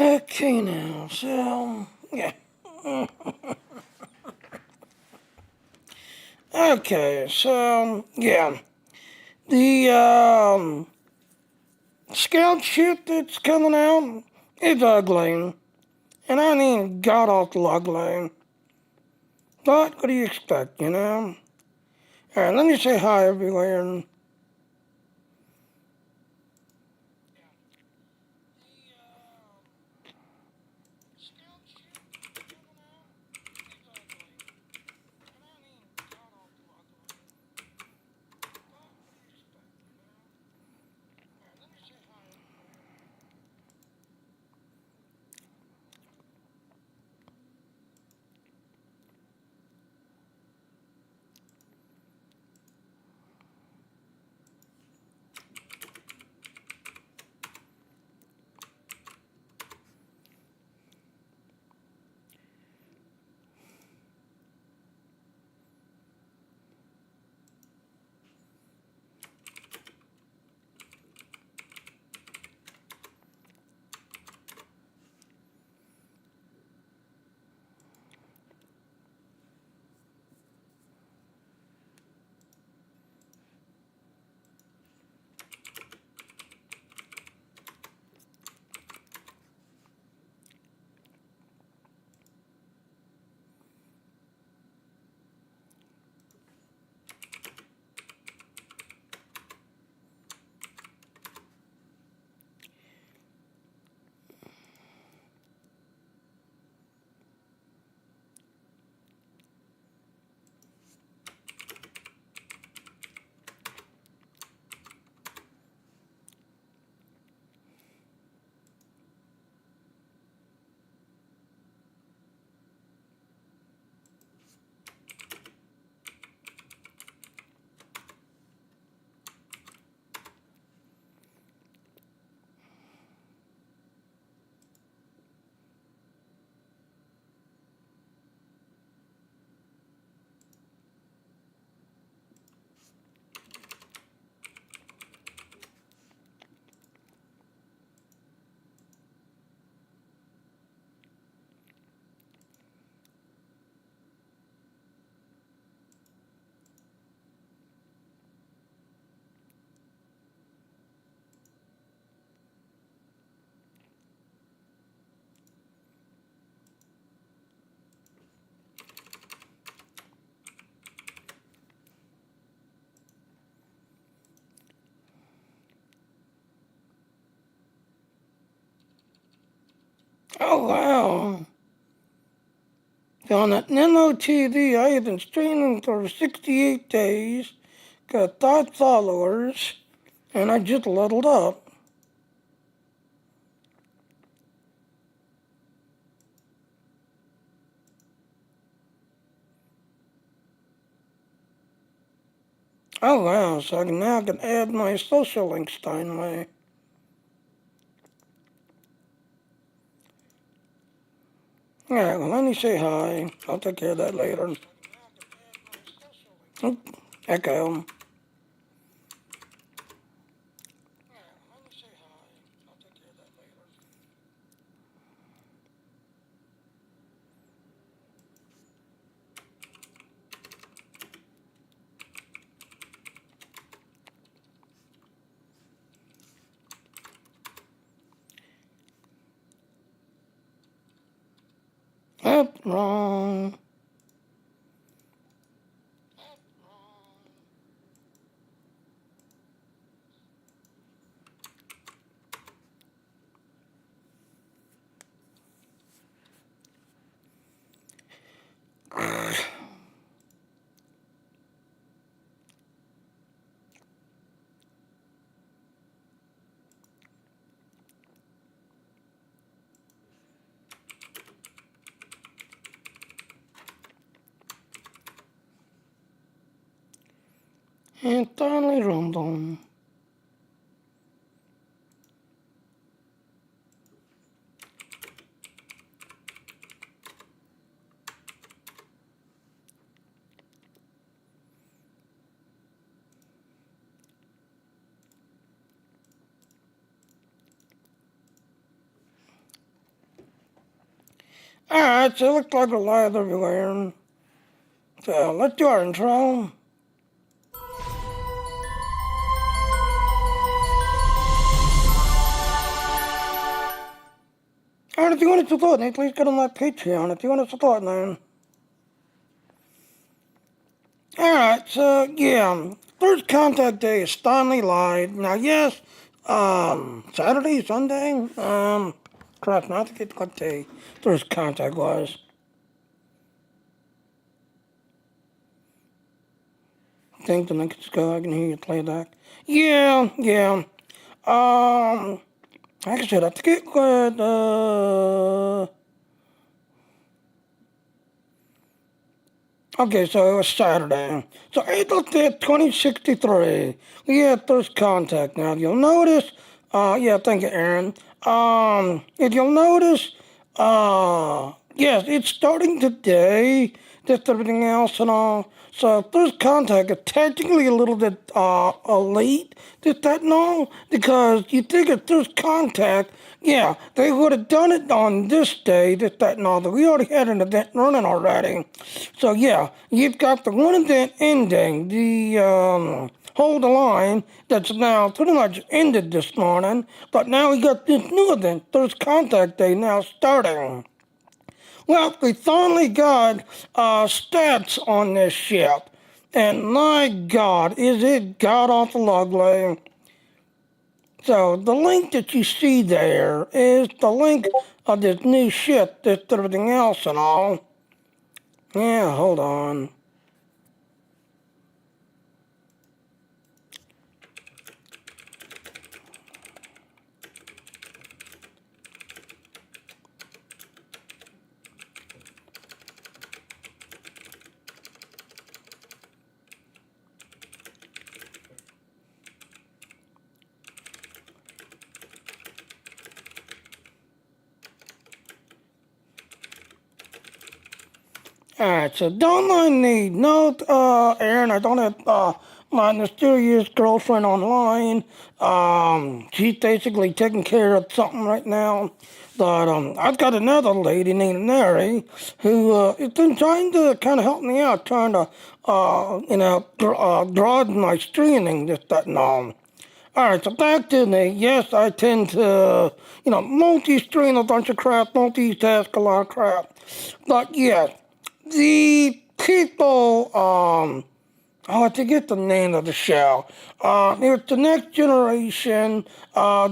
Okay now, so, yeah. Okay, so, yeah. The, scout shit that's coming out, it's ugly. And I mean god-awful ugly. But what do you expect, you know? Alright, let me say hi everywhere. Oh wow. On that Nemo TV, I have been streaming for 68 days, got 5 followers, and I just leveled up. Oh wow, so I can add my social links finally. Alright, well let me say hi. I'll take care of that later. Oh, echo. Yep, wrong. And finally random. Alright, so it looks like we're live everywhere. So let's do our intro. Alright, if you want to support me, please get on my Patreon if you want to support me. Alright, so yeah, first contact day is finally live. Now yes, Saturday, Sunday, crap, not to get what day first contact was. I think the next go, I can hear you play back. Yeah. Like I said, I think it was, okay, so it was Saturday. So April 5th, 2063. We had first contact. Now, if you'll notice, yeah, thank you, Aaron. If you'll notice, yes, it's starting today, just everything else and all. So first contact is technically a little bit late, just that and all, because you think at first contact, yeah, they would have done it on this day, just that and all, but we already had an event running already. So yeah, you've got the one event ending, the Hold the Line, that's now pretty much ended this morning, but now we got this new event, first contact day now starting. Well, we finally got stats on this ship, and my God, is it god awful ugly. So the link that you see there is the link of this new ship, this everything else and all. Yeah, hold on. Alright, so don't mind me. No, Aaron, I don't have my mysterious girlfriend online. She's basically taking care of something right now. But I've got another lady named Mary who has been trying to kind of help me out, trying to, broaden my streaming, just that and all. Alright, so back to me. Yes, I tend to, multi-stream a bunch of crap, multitask a lot of crap. But yes, the people, I forget the name of the show. It's the Next Generation.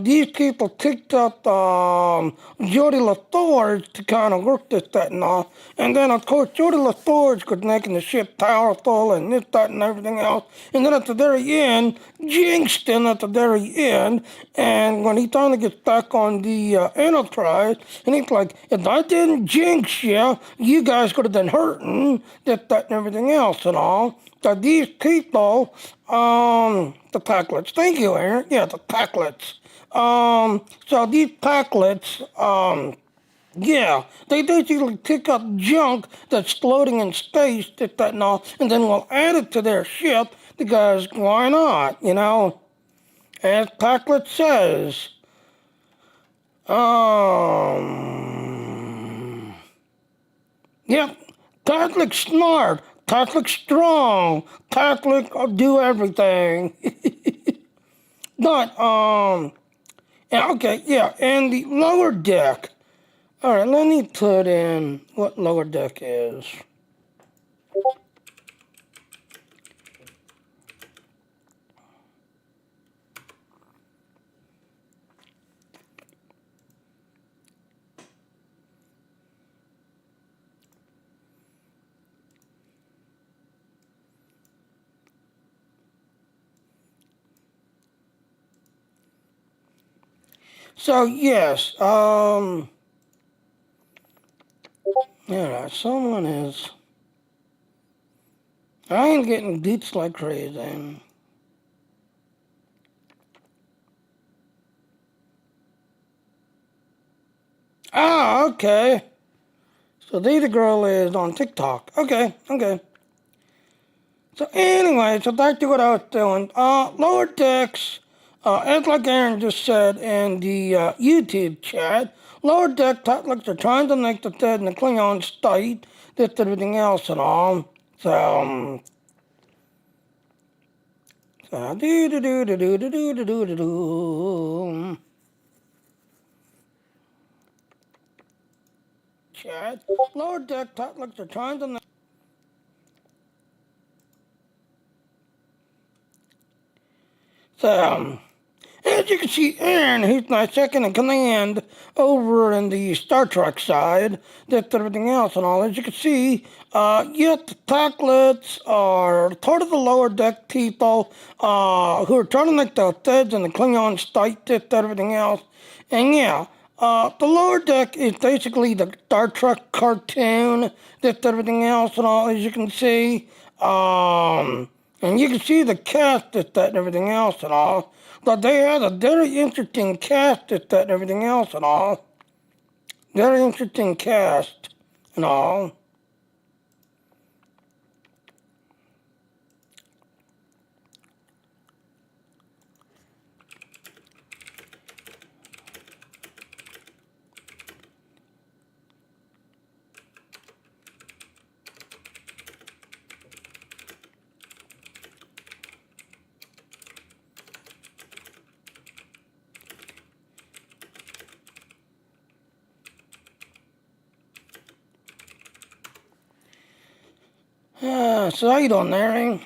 These people picked up Jody LaForge to kind of work this, that, and all. And then, of course, Jody LaForge was making the ship powerful and this, that, and everything else. And then at the very end, jinxed him at the very end. And when he finally gets back on the Enterprise, and he's like, if I didn't jinx you, you guys could have been hurting, this, that, and everything else and all. So these people, the Packlets, thank you, Aaron. Yeah, the Packlets. So these Packlets, yeah, they basically pick up junk that's floating in space, this, that, and all, and then will add it to their ship because why not, As Packlet says, yep, Catholic smart. Catholic strong, Catholic do everything. But, okay, yeah, and the lower deck. All right, let me put in what lower deck is. So yes, yeah, someone is. I am getting beats like crazy. Ah, okay. So the girl is on TikTok. Okay. So anyway, so back to what I was doing. Lower decks, as like Aaron just said in the YouTube chat, lower deck tactics are trying to make the dead and the Klingon state, this everything else and all. So do do do do do do do do do do. Chat. Lower deck tactics are trying to. So, as you can see, Aaron, he's my second in command over in the Star Trek side. That's everything else and all. As you can see, yet the Tacklets are part of the lower deck people who are trying to make the Feds and the Klingon state, that's everything else. And yeah, the lower deck is basically the Star Trek cartoon, that's everything else and all, as you can see. And you can see the cast at that and everything else and all. But they had a very interesting cast at that and everything else and all. Very interesting cast and all. So how you doing there, Aaron?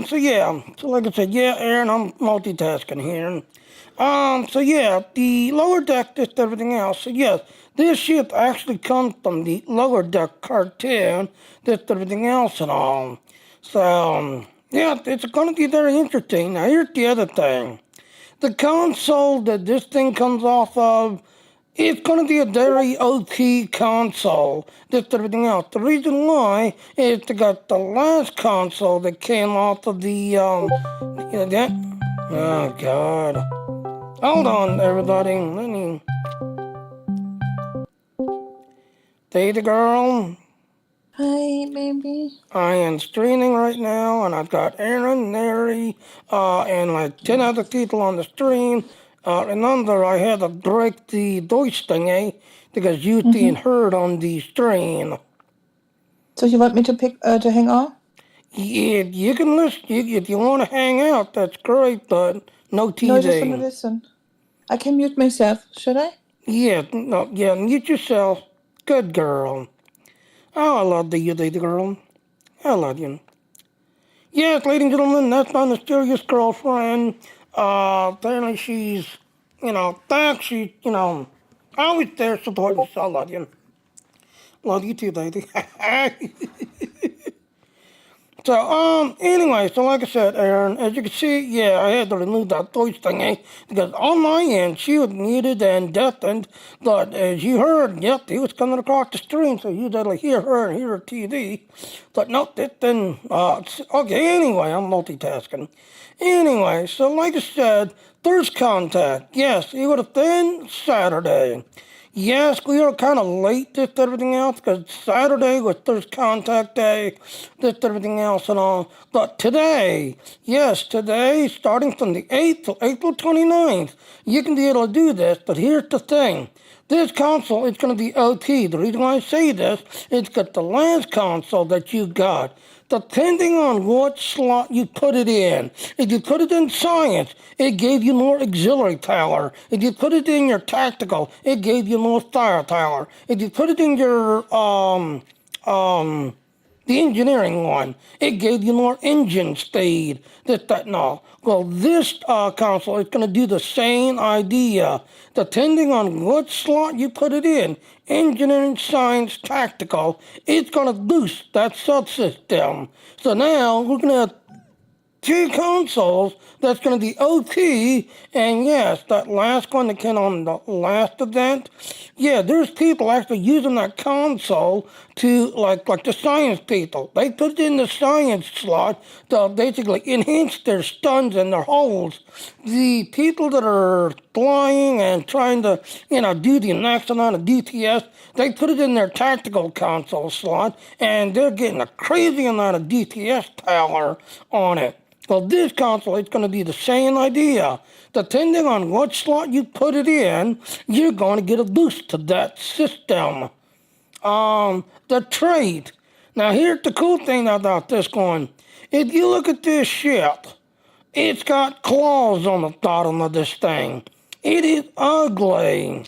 So yeah, so like I said, yeah, Aaron, I'm multitasking here. So yeah, the lower deck, just everything else. So yes, this ship actually comes from the lower deck cartoon, just everything else and all. So yeah, it's gonna be very interesting. Now here's the other thing. The console that this thing comes off of, it's going to be a very OT console, just everything else. The reason why is they got the last console that came off of the, that, oh God. Hold on, everybody. Let me, Data girl. Hi, baby. I am streaming right now, and I've got Aaron, Mary, and like 10 other people on the stream. Remember, I had to break the Deutsch thingy because you didn't heard on the stream. So you want me to to hang on? Yeah, you can listen. If you want to hang out, that's great, but no TV. No, I just want to listen. I can mute myself, should I? Yeah, no, yeah, mute yourself. Good girl. Oh, I love you, lady girl. I love you. Yes, ladies and gentlemen, that's my mysterious girlfriend. Apparently she's, back. She's, always there supporting us. I love you. Love you too, lady. So, anyway, so like I said, Aaron, as you can see, yeah, I had to remove that voice thingy because on my end, she was muted and deafened, but as you heard, yep, he was coming across the stream, so you had to hear her and hear her TV. But nope, it didn't, okay, anyway, I'm multitasking. Anyway, so like I said, first contact, yes, it would have been Saturday. Yes, we are kind of late to everything else because Saturday was first contact day, this everything else and all. But today, yes, today, starting from the 8th to April 29th, you can be able to do this. But here's the thing. This console is going to be OT. The reason why I say this is because the last console that you got, depending on what slot you put it in. If you put it in science, it gave you more auxiliary power. If you put it in your tactical, it gave you more firepower. If you put it in your the engineering one, it gave you more engine speed, this, that, and all. Well, this console is going to do the same idea, depending on what slot you put it in. Engineering, science, tactical, it's going to boost that subsystem. So now we're going to have two consoles that's going to be OT, and yes, that last one that came on the last event, yeah, there's people actually using that console to, like the science people. They put it in the science slot to basically enhance their stuns and their holes. The people that are flying and trying to, do the next amount of DPS, they put it in their tactical console slot, and they're getting a crazy amount of DPS power on it. Well, this console is going to be the same idea. Depending on what slot you put it in, you're going to get a boost to that system. The trait. Now, here's the cool thing about this one. If you look at this ship, it's got claws on the bottom of this thing. It is ugly.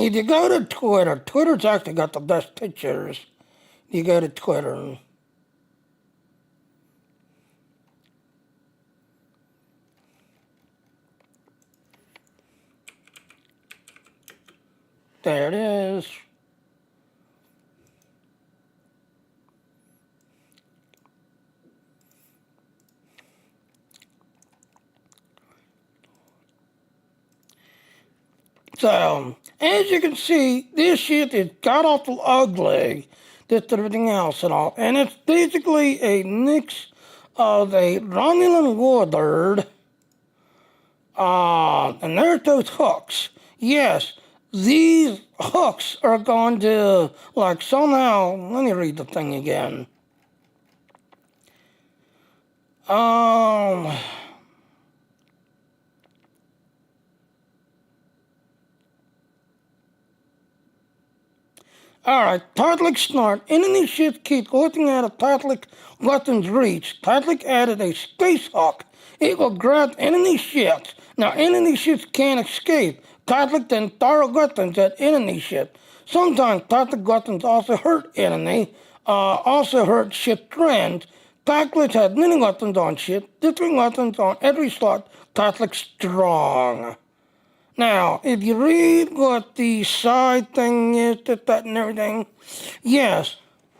If you go to Twitter, Twitter's actually got the best pictures. You go to Twitter. There it is. So, as you can see, this shit is god-awful ugly, just everything else and all. And it's basically a mix of a Romulan warbird, and there's those hooks. Yes, these hooks are going to, like, somehow, let me read the thing again. Alright, Titlic Snort. Enemy ships keep looking at a Titlic weapon's reach. Titlic added a space hook. It will grab enemy ships. Now, enemy ships can't escape. Titlic then fire weapons at enemy ships. Sometimes Titlic weapons also hurt ship trends. Titlic has many weapons on ship, different weapons on every slot. Titlic strong. Now, if you read what the side thing is, that and everything, yes,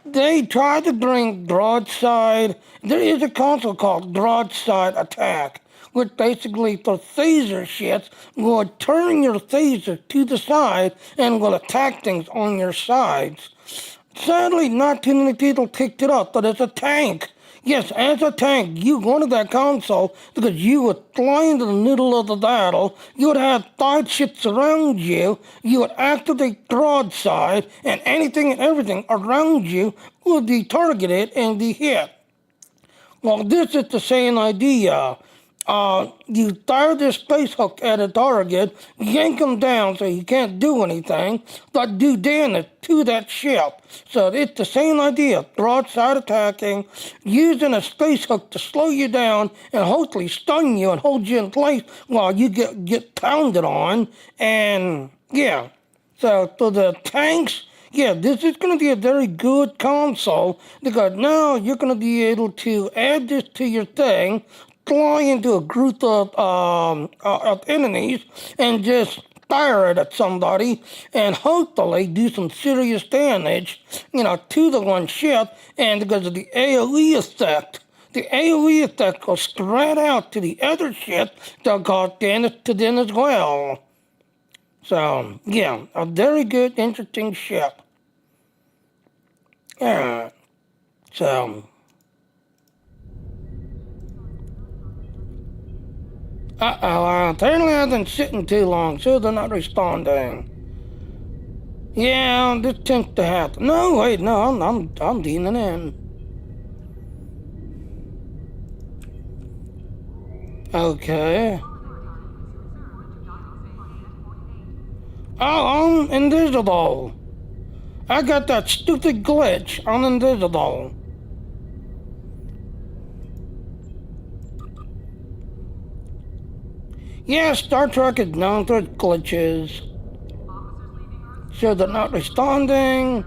they tried to bring broadside. There is a console called broadside attack, which basically the phaser shits will turn your phaser to the side and will attack things on your sides. Sadly, not too many people picked it up, but it's a tank. Yes, as a tank, you wanted that console because you would fly into the middle of the battle, you would have 5 ships around you, you would activate broadside, and anything and everything around you would be targeted and be hit. Well, this is the same idea. You fire this space hook at a target, yank them down so you can't do anything, but do damage to that ship. So it's the same idea, broadside attacking, using a space hook to slow you down and hopefully stun you and hold you in place while you get pounded on. And yeah, so for the tanks, yeah, this is going to be a very good console because now you're going to be able to add this to your thing, fly into a group of enemies and just fire it at somebody and hopefully do some serious damage, to the one ship. And because of the AoE effect will spread out to the other ship that got damage to them as well. So, yeah, a very good, interesting ship. Alright, so... apparently I've been sitting too long, so they're not responding. Yeah, this tends to happen. No, wait, no, I'm leaning in. Okay. Oh, I'm invisible. I got that stupid glitch. I'm invisible. Yeah, Star Trek is known for its glitches. So they're not responding.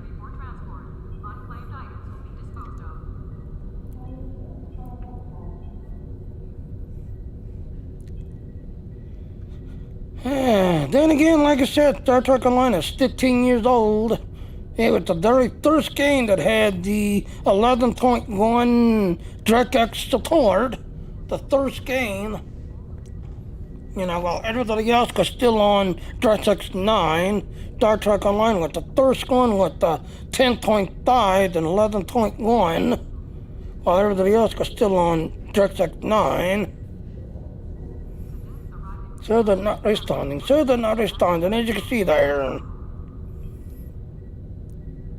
Then again, like I said, Star Trek Online is 15 years old. It was the very first game that had the 11.1 DirectX support. The first game. While everybody else was still on DirectX 9, Star Trek Online was the first one with the 10.5 and 11.1, while everybody else was still on DirectX 9. So they're not responding, as you can see there.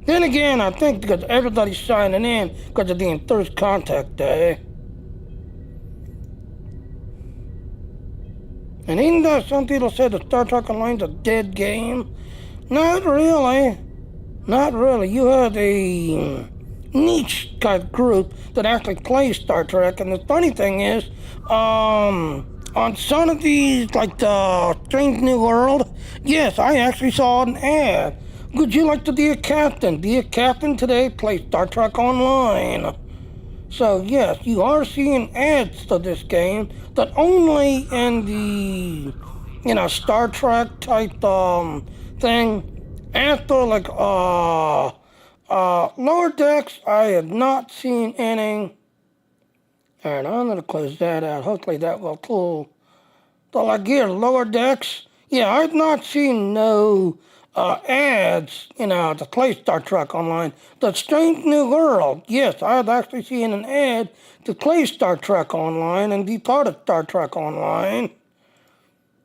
Then again, I think because everybody's signing in because of the first contact day. And even though some people say that Star Trek Online's a dead game, not really. Not really. You have a niche type group that actually plays Star Trek, and the funny thing is, on some of these, like the Strange New World, yes, I actually saw an ad. Would you like to be a captain? Be a captain today, play Star Trek Online. So yes, you are seeing ads to this game that only in the, Star Trek type thing. After like lower decks, I have not seen any. Alright, I'm gonna close that out. Hopefully that will pull. But like here, lower decks, yeah, I've not seen no ads, to play Star Trek Online. The Strange New World, yes, I've actually seen an ad to play Star Trek Online and be part of Star Trek Online.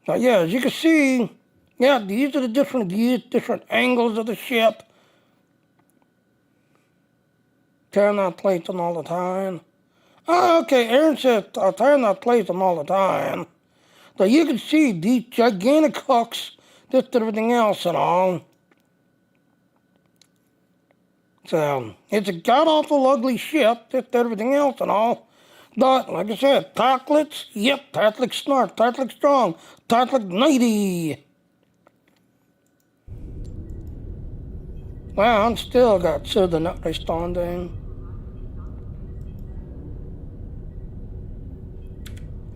But yeah, as you can see, yeah, these are the different views, different angles of the ship. Tearing out plates them all the time. Oh, okay, Aaron says tearing out plates them all the time. So you can see these gigantic hooks, just everything else and all. So, it's a god-awful ugly ship, just everything else and all. But, like I said, Tacklets, yep, Tacklet smart, Tacklet strong, Tacklet mighty. Wow, I'm still got Southern not responding.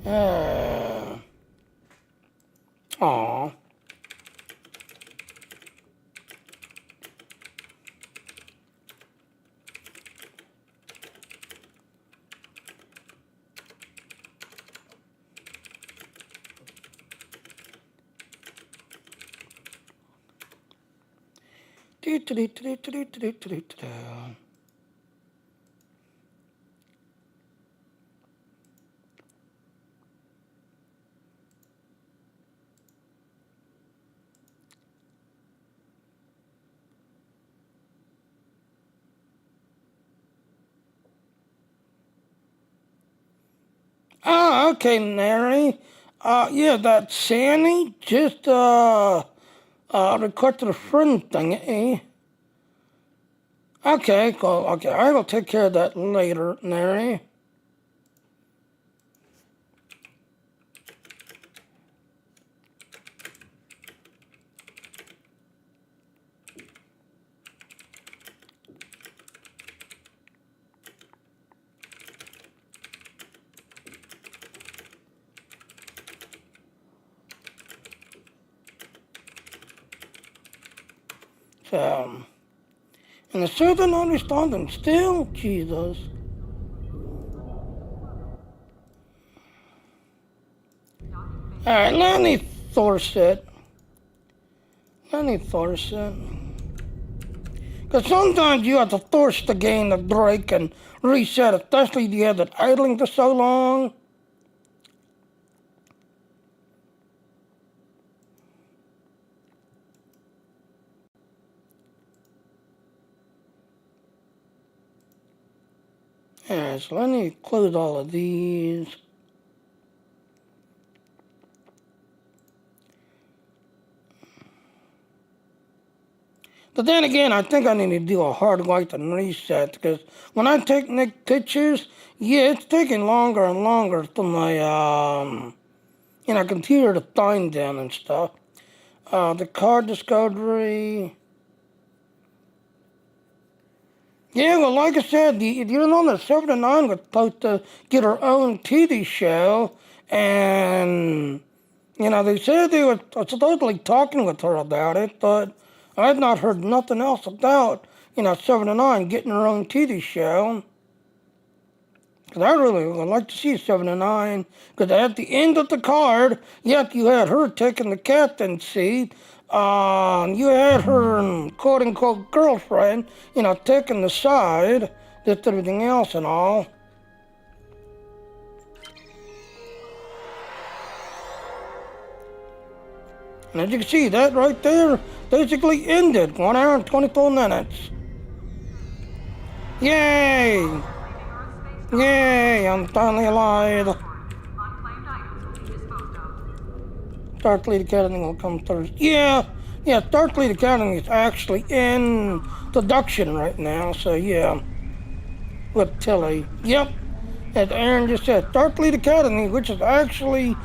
Aww. Oh, okay, Mary. Yeah, that Sandy just, requested a friend thing, eh? Okay, cool. Okay, I will take care of that later, Mary. So, and the server not responding still? Jesus. Alright, let me force it. Because sometimes you have to force the game to break and reset, especially if you have it idling for so long. Alright, so let me close all of these. But then again, I think I need to do a hard wipe and reset, because when I take pictures, yeah, it's taking longer and longer for my, computer to find them and stuff. The card discovery. Yeah, well, like I said, you know that 7-9 was supposed to get her own TV show, and, they said they were supposedly talking with her about it, but I've not heard nothing else about, 7-9 getting her own TV show. Because I really would like to see 7-9, because at the end of the card, yep, you had her taking the captain's seat. You had her quote-unquote girlfriend, taking the side, just everything else and all. And as you can see, that right there basically ended 1 hour and 24 minutes. Yay! Yay! I'm finally alive. Starfleet Academy will come Thursday. Yeah, Starfleet Academy is actually in production right now, so yeah. With Tilly. Yep. As Aaron just said, Starfleet Academy, which is actually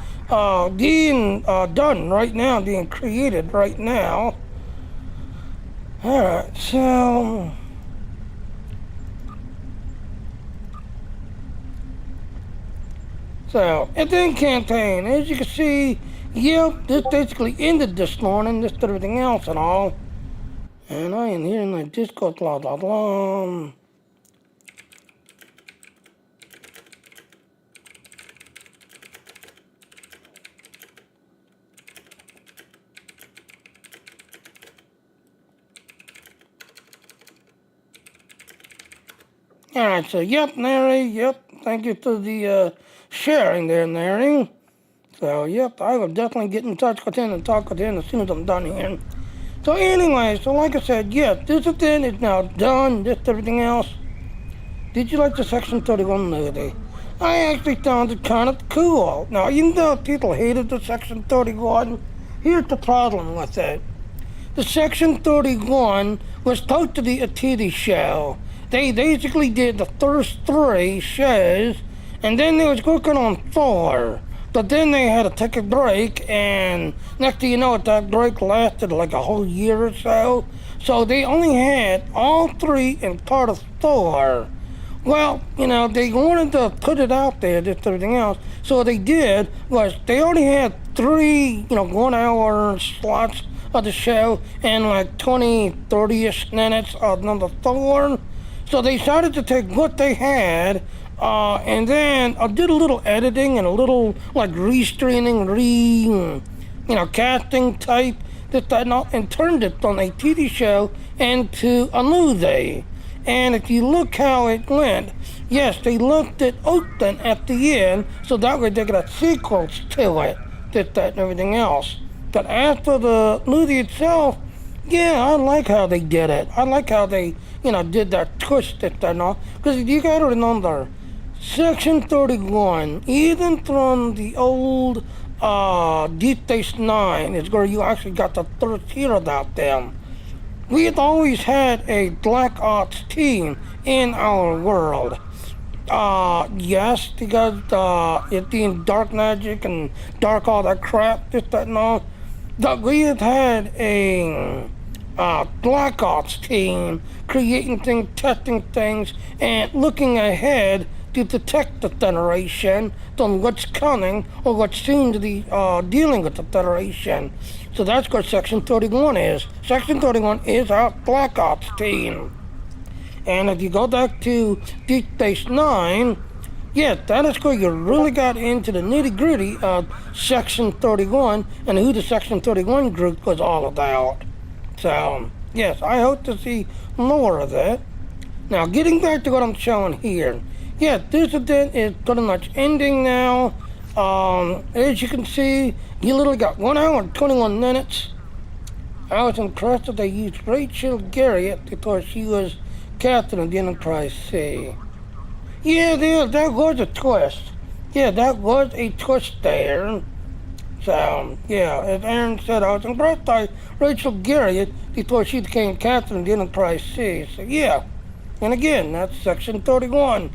being done right now, being created right now. Alright, so... So, and then campaign, as you can see, yep, this basically ended this morning, just everything else and all. And I am here in the Discord, blah, blah, blah. Alright, so yep, Nary, yep, thank you for the sharing there, Nary. So, yep, I will definitely get in touch with him and talk with him as soon as I'm done here. So anyway, so like I said, yes, this event is now done, just everything else. Did you like the Section 31 movie? I actually found it kind of cool. Now, even though people hated the Section 31, here's the problem with it. The Section 31 was supposed to be a TV show. They basically did the first 3 shows, and then they was working on 4. But then they had to take a break, and next thing you know, that break lasted like a whole year or so. So they only had all 3 in part of 4. Well, you know, they wanted to put it out there, just everything else. So what they did was they already had 3, 1-hour slots of the show and like 20, 30-ish minutes of number 4. So they decided to take what they had and then I did a little editing and a little like restreaming, casting type, and turned it from a TV show into a movie. And if you look how it went, yes, they left it open at the end, so that way they could have sequels to it, that, and everything else. But after the movie itself, yeah, I like how they did it. I like how they, did that twist, and all. Because you got to remember, Section 31, even from the old Deep Space Nine, is where you actually got the third tier about them. We had always had a Black Ops team in our world. Yes, because it being dark magic and dark all that crap, this, that, and all. But we had a Black Ops team creating things, testing things, and looking ahead to detect the Federation on what's coming or what's soon to be dealing with the Federation. So that's what Section 31 is. Section 31 is our Black Ops team. And if you go back to Deep Space Nine, yeah, that is where you really got into the nitty-gritty of Section 31 and who the Section 31 group was all about. So, yes, I hope to see more of that. Now, getting back to what I'm showing here. Yeah, this event is pretty much ending now. As you can see, you literally got 1 hour and 21 minutes. I was impressed that they used Rachel Garriott because she was Captain of the Enterprise C. Yeah, that was a twist. Yeah, that was a twist there. So, yeah, as Aaron said, I was impressed by Rachel Garriott before she became Captain of the Enterprise C. So, yeah. And again, that's Section 31.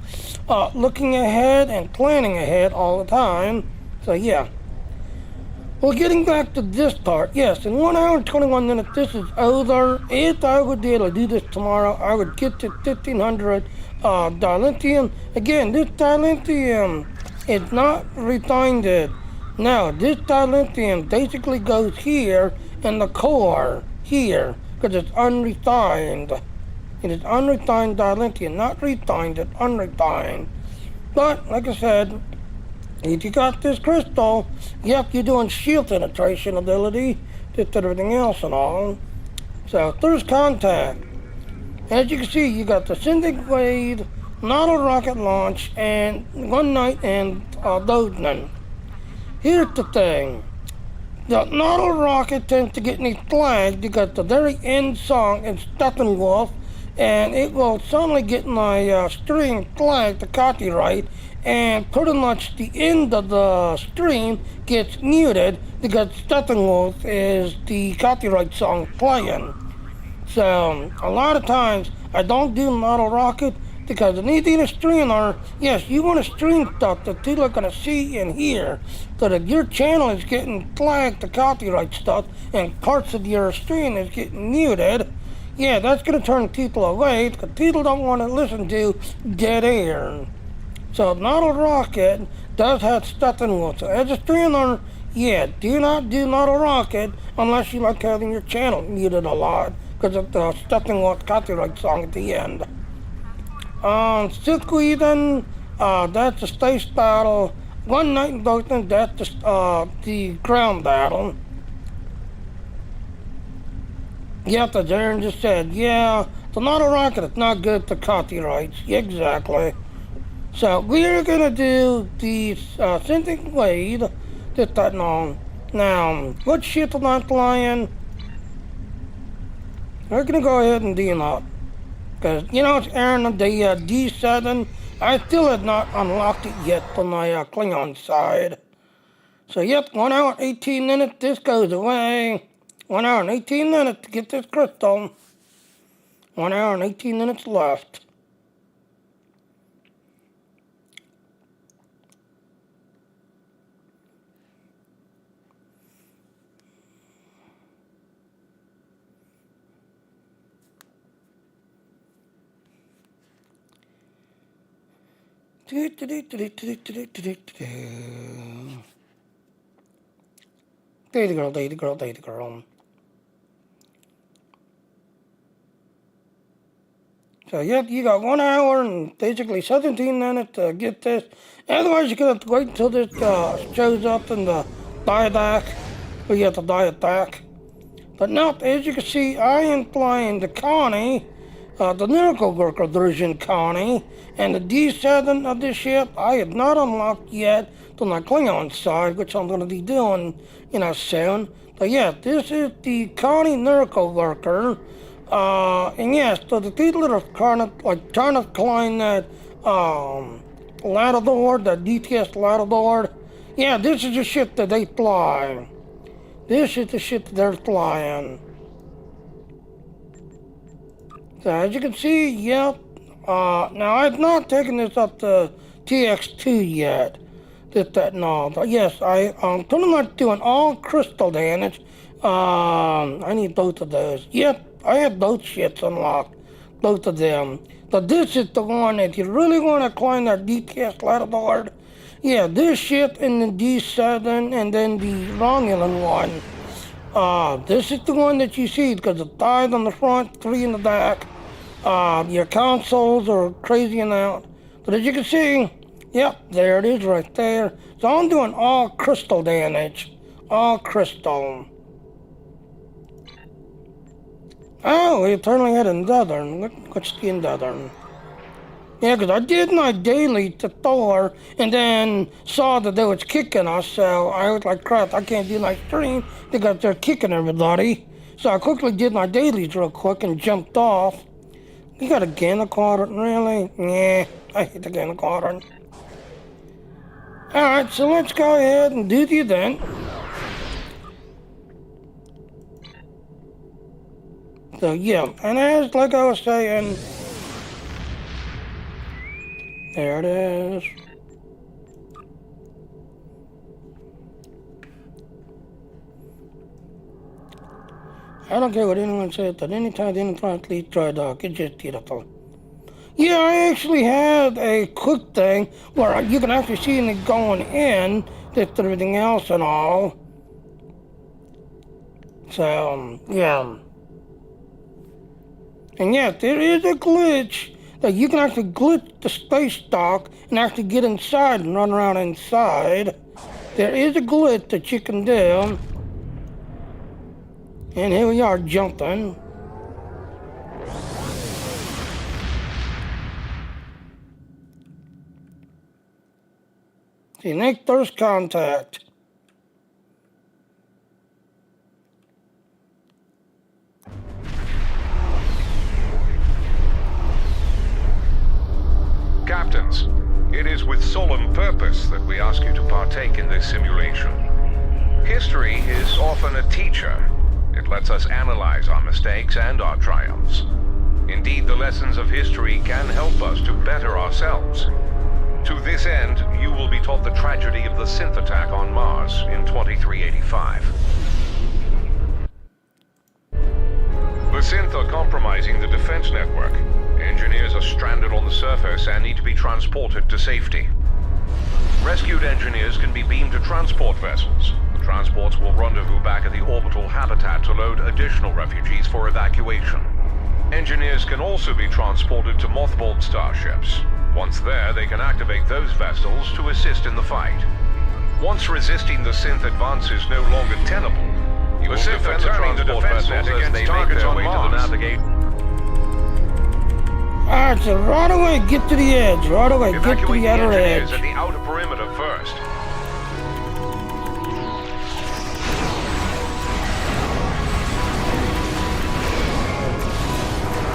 Looking ahead and planning ahead all the time. So, yeah. Well, getting back to this part, yes, in 1 hour and 21 minutes, this is over. If I would be able to do this tomorrow, I would get to 1,500 dilithium. Again, this dilithium is not refined. Now, this dilithium basically goes here in the core, here, because it's unrefined. It is unrefined dilithium, not refined, it's unrefined. But, like I said, if you got this crystal, yep, you're doing shield penetration ability, just everything else and all. So, there's contact. As you can see, you got the Syndic Blade, Nautil rocket launch, and One Night and Dodeman. Here's the thing. The Nautil rocket tends to get me flagged because the very end song in Steppenwolf and it will suddenly get my stream flagged to copyright, and pretty much the end of the stream gets muted because Steppenwolf is the copyright song playing. So a lot of times I don't do model rocket because an either streamer, yes, you want to stream stuff that people are going to see and hear, so that your channel is getting flagged to copyright stuff and parts of your stream is getting muted. Yeah, that's going to turn people away because people don't want to listen to dead air. So Model Rocket does have Steppenwolf. So as a streamer, yeah, do not do Model Rocket unless you like having your channel muted a lot because of the Steppenwolf copyright song at the end. Silkweeden, that's the space battle. One Night in Darkness, that's the ground battle. Yep, as Aaron just said, yeah, the Model Rocket is not good for copyrights. Exactly. So we're gonna do the Synthetic Blade, just that long. Now, what ship am I flying? We're gonna go ahead and do that. Because, you know, it's Aaron of the D7. I still have not unlocked it yet from my Klingon side. So, yep, 1 hour, 18 minutes, this goes away. 1 hour and 18 minutes to get this crystal. 1 hour and 18 minutes left. There you go, there you go, there you go. So, yep, you got 1 hour and basically 17 minutes to get this. Otherwise, you're going to have to wait until this shows up in the dieback, or you have to die attack. But now, as you can see, I am flying the Connie, the Miracle Worker version Connie, and the D7 of this ship I have not unlocked yet to my Klingon side, which I'm going to be doing, soon. But yeah, this is the Connie Miracle Worker. And yes, so the people that are trying to climb that ladder door, that DTS ladder door, yeah, this is the ship that they fly. This is the ship that they're flying. So as you can see, yep. Now I've not taken this up to TX2 yet. Just that no. But yes, I'm pretty much doing all crystal damage. I need both of those. Yep, I have both shits unlocked. Both of them. But this is the one that you really want to climb that DTS ladder board. Yeah, this ship and the D7 and then the Romulan one. This is the one that you see because it's 5 on the front, 3 in the back. Your consoles are crazy out. But as you can see, yep, there it is right there. So I'm doing all crystal damage. All crystal. Oh, we apparently had another. What's the another? Yeah, because I did my daily to Thor and then saw that they was kicking us, so I was like, crap, I can't do my stream because they're kicking everybody. So I quickly did my dailies real quick and jumped off. You got a Gamma quadrant, really? Yeah, I hate the Gamma quadrant. Alright, so let's go ahead and do the event. So yeah, and as like I was saying, there it is. I don't care what anyone says, but anytime anyone leaves dry dock, it's just beautiful. Yeah, I actually had a quick thing where you can actually see me going in, just everything else and all. So, yeah. And yeah, there is a glitch that you can actually glitch the space dock and actually get inside and run around inside. There is a glitch that you can do. And here we are jumping. See, make first contact. solemn purpose that we ask you to partake in this simulation. History is often a teacher. It lets us analyze our mistakes and our triumphs. Indeed, the lessons of history can help us to better ourselves. To this end, you will be taught the tragedy of the synth attack on Mars in 2385. The synth are compromising the defense network. Engineers are stranded on the surface and need to be transported to safety. Rescued engineers can be beamed to transport vessels. The transports will rendezvous back at the orbital habitat to load additional refugees for evacuation. Engineers can also be transported to mothballed starships. Once there, they can activate those vessels to assist in the fight. Once resisting the synth advance is no longer tenable, you will defend the transport vessels as they make their way to the navigation. Alright, so right away, get to the edge. Right away, get to Evacuate the the outer engineers edge. at the outer perimeter first.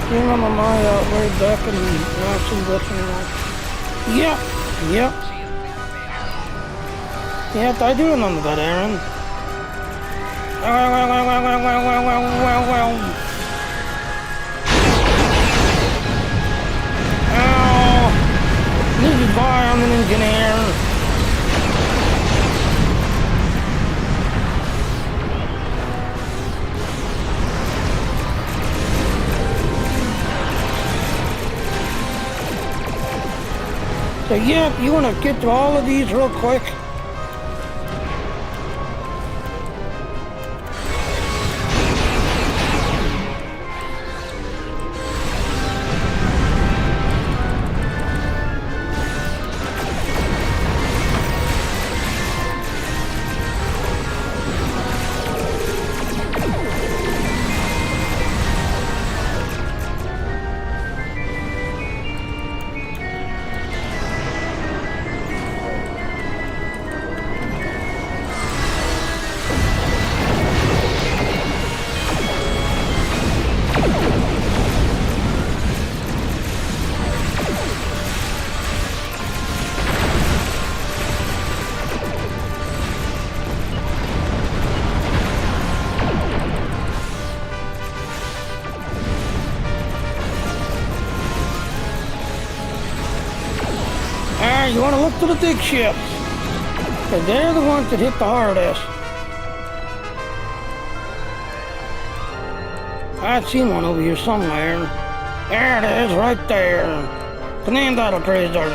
You remember my way back in Nazi Western. Yep. Yep, I do remember that, Aaron. Well. Oh, this is why I'm an engineer. So yeah, you want to get to all of these real quick? You want to look to the big ships, because they're the ones that hit the hardest. I'd seen one over here somewhere. There it is, right there. Command battle cruiser.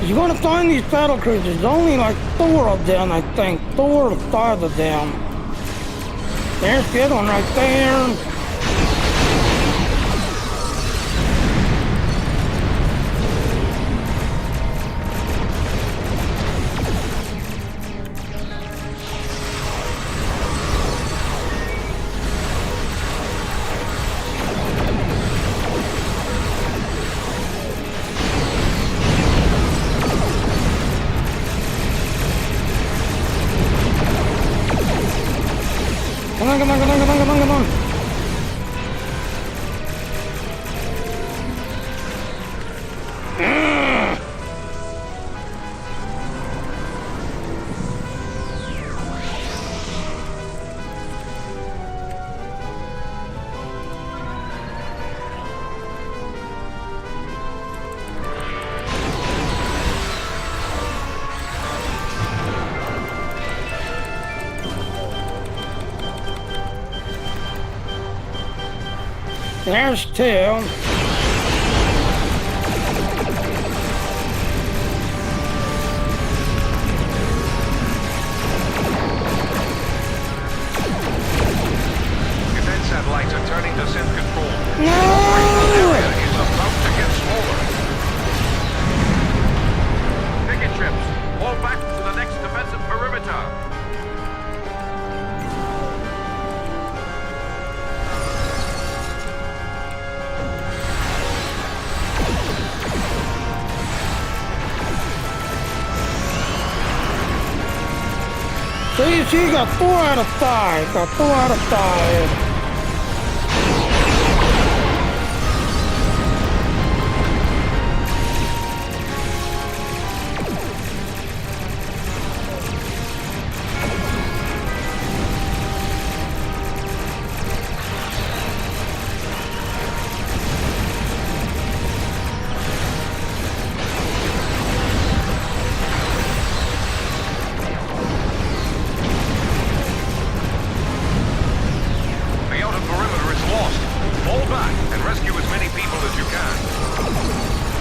You're going to find these battle cruisers. There's only like 4 of them, I think. 4 or 5 of them. There's the other one right there. Come on. There's 2. Defense satellites are turning to synth control. No! The area is about to get smaller. Picket ships, fall back. you see, you got 4 out of 5. Got 4 out of 5.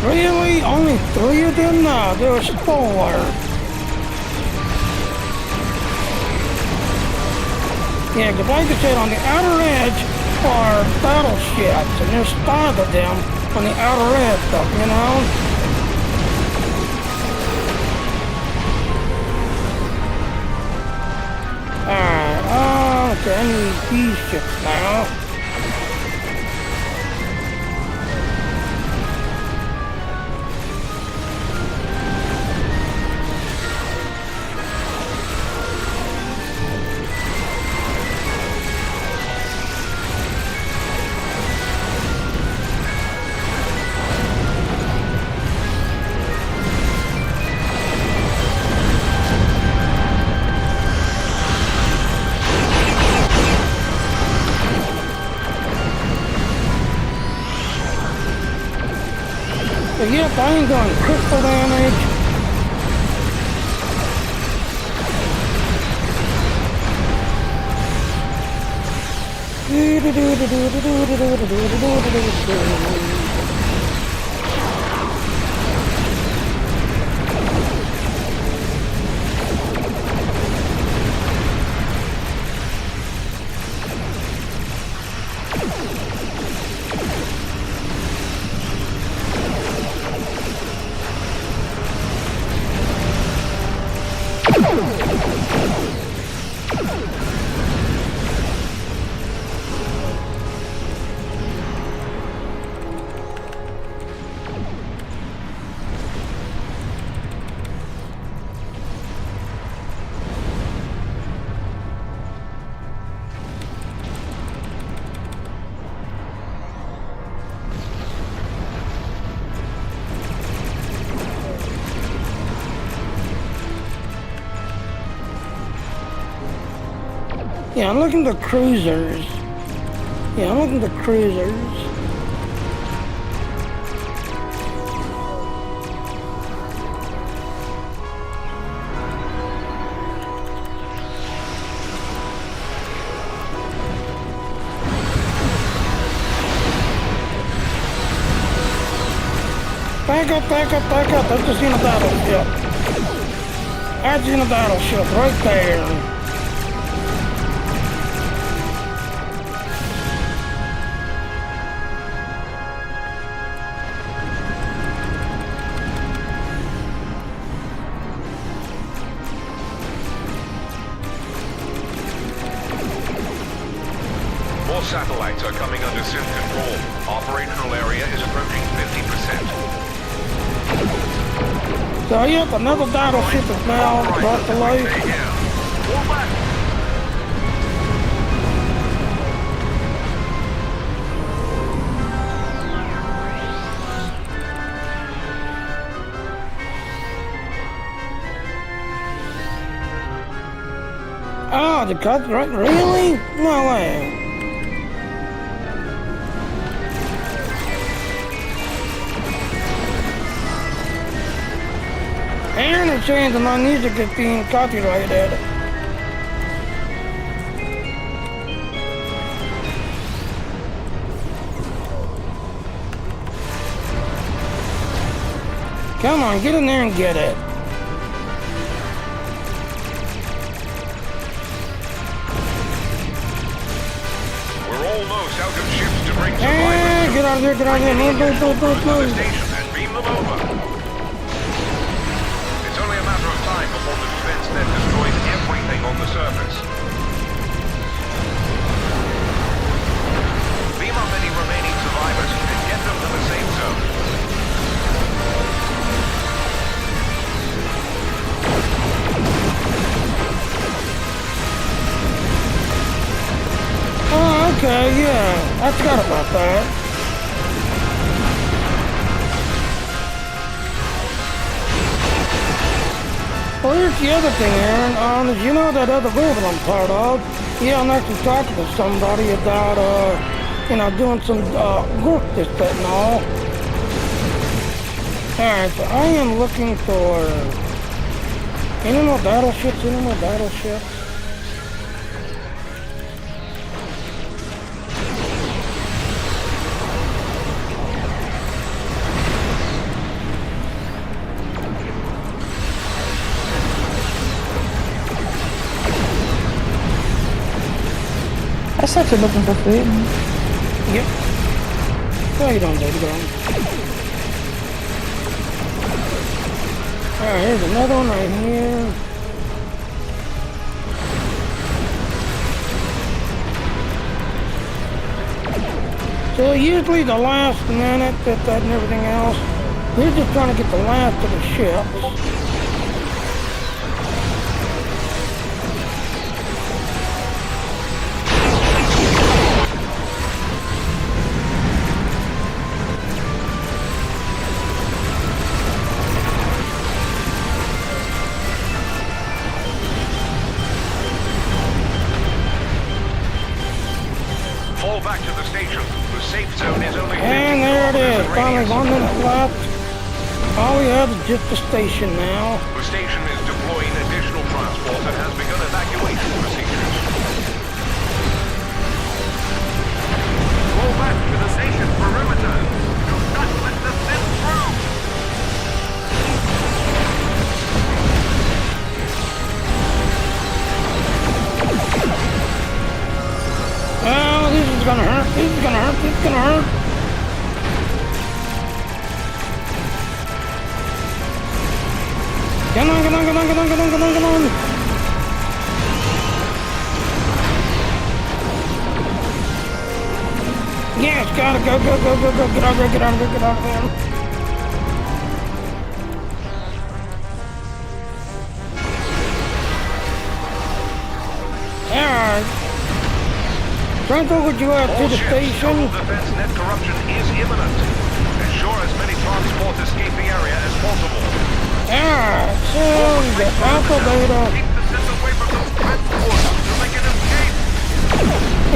Really? Only 3 of them? No, there was 4. Yeah, because like I said, on the outer edge are battleships, and there's 5 of them on the outer edge stuff, you know? Alright, okay, I need these ships now. But yep, I ain't doing critical damage. Yeah, I'm looking at the cruisers. Yeah, I'm looking at the cruisers. Back up, back up, back up. I've just seen a battleship. I've seen a battleship right there. More satellites are coming under sync control. Operational area is approaching 50%. So yep, another battleship is now brought to life. Oh, the cut, right? Really? No way. And it's saying that my music is being copyrighted. Come on, get in there and get it. We're almost out of ships to bring Hey, get out of there, get out of there. Move, move, move, move, move. and beam them over. It's only a matter of time before the defense net destroys everything on the surface. Beam up any remaining survivors and get them to the safe zone. I forgot about that. Well, here's the other thing, Aaron. You know that other group that I'm part of? Yeah, I'm actually talking to somebody about, doing some group this, that, and all. Alright, so I am looking for any more battleships, I started looking for food. Yep. Well, you don't need to go. Alright, here's another one right here. So usually the last minute, that and everything else, we're just trying to get the last of the ships. Fall back to the station. The safe zone is only 50 And there it is, kilometers in finally radius. 1 minute left. All we have is just the station now. The station is deploying additional transport and has begun evacuation procedures. Fall back to the station. Perimeter. Do not let the Sith through. Oh, this is gonna hurt, this is gonna hurt, this is gonna hurt. Come on, come on, come on, come on, come on, come on, come on. Yes, gotta go, go, go, go, go, get out of there, get out of there, get out of there. Alright. Transfer what you have to All the ships, station. total defense net corruption is imminent. Ensure as many transport escape the area as possible. Alright, so we got Alpha Beta. Keep the Sith away from those transports so they can escape.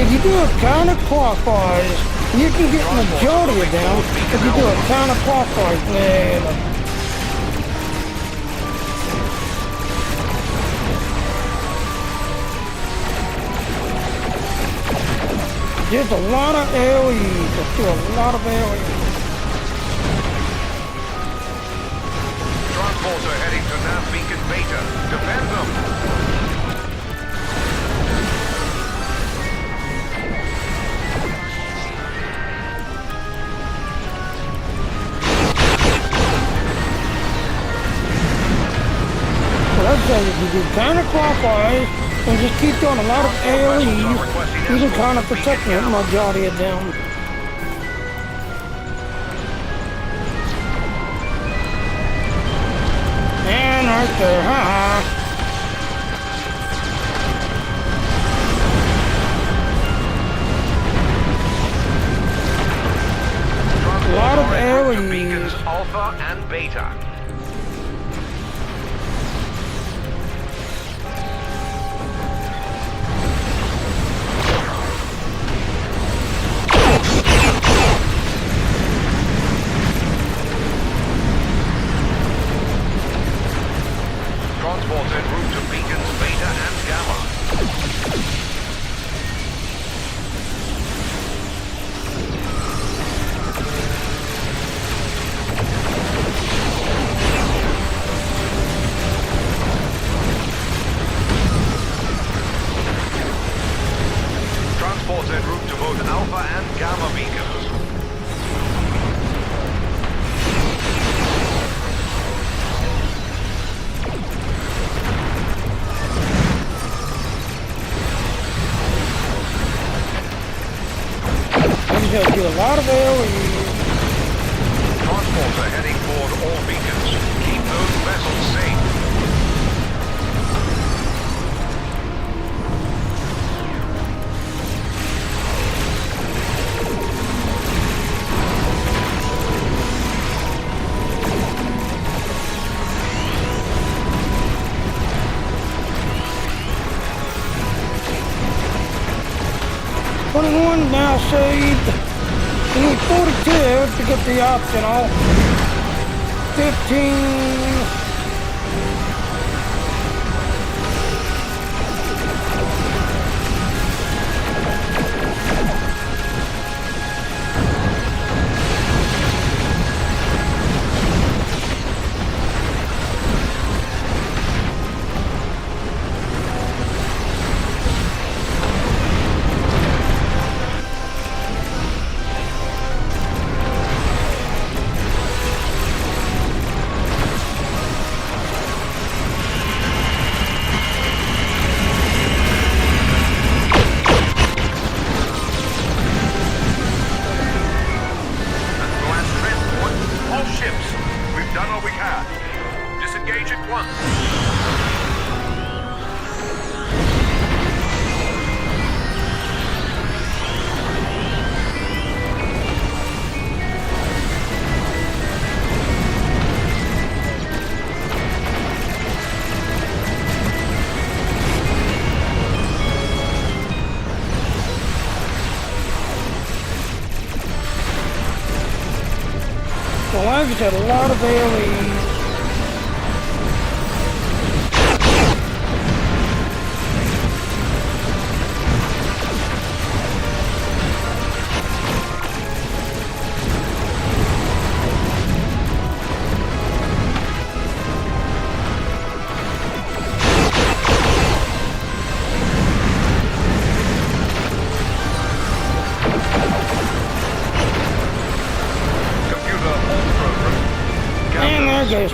If you do it counterclockwise, you can get the majority of them. If you do it counterclockwise, man. There's a lot of AoEs. Let's do a lot of AoEs. Transporter heading to Nav Beacon Beta. Defend them. So let's say if you do counterclockwise and just keep doing a lot of AoEs, you can kind of protect the majority of them. And right there, haha. A lot of Transporter beacons AoEs. Alpha and Beta. Transports en route to beacons Beta and Gamma. saved. You need 42 to get the optional. 15. Well, I've had a lot of AoEs.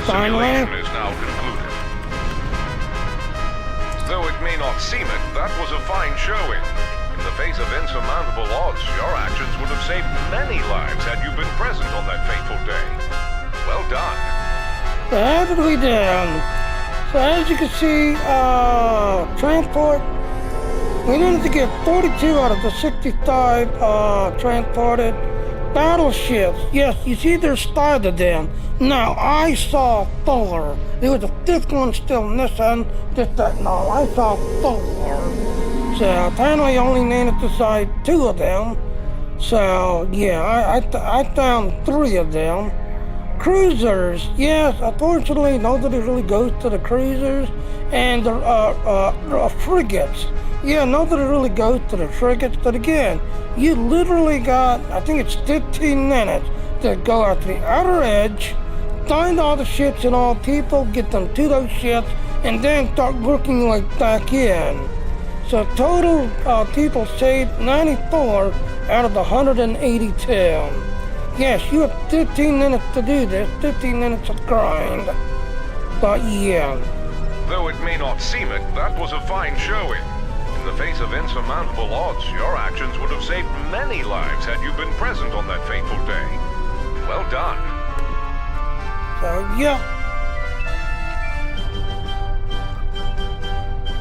Simulation is now concluded. Though it may not seem it, that was a fine showing. In the face of insurmountable odds, your actions would have saved many lives had you been present on that fateful day. Well done. Rapidly down. So as you can see, transport, we needed to get 42 out of the 65 transported. Battleships, yes, you see there's 5 of them. Now, I saw 4. There was a 5th one still missing. No, I saw 4. So, apparently only needed to decide 2 of them. So, yeah, I found 3 of them. Cruisers, yes, unfortunately nobody really goes to the cruisers. And the frigates. Yeah, nobody really goes to the frigates, but again, you literally got, I think it's 15 minutes to go out to the outer edge, find all the ships and all people, get them to those ships, and then start working your way back in. So total people saved 94 out of the 182. Yes, you have 15 minutes to do this, 15 minutes of grind. But yeah. Though it may not seem it, that was a fine showing. In the face of insurmountable odds, your actions would have saved many lives had you been present on that fateful day. Well done. So, yeah.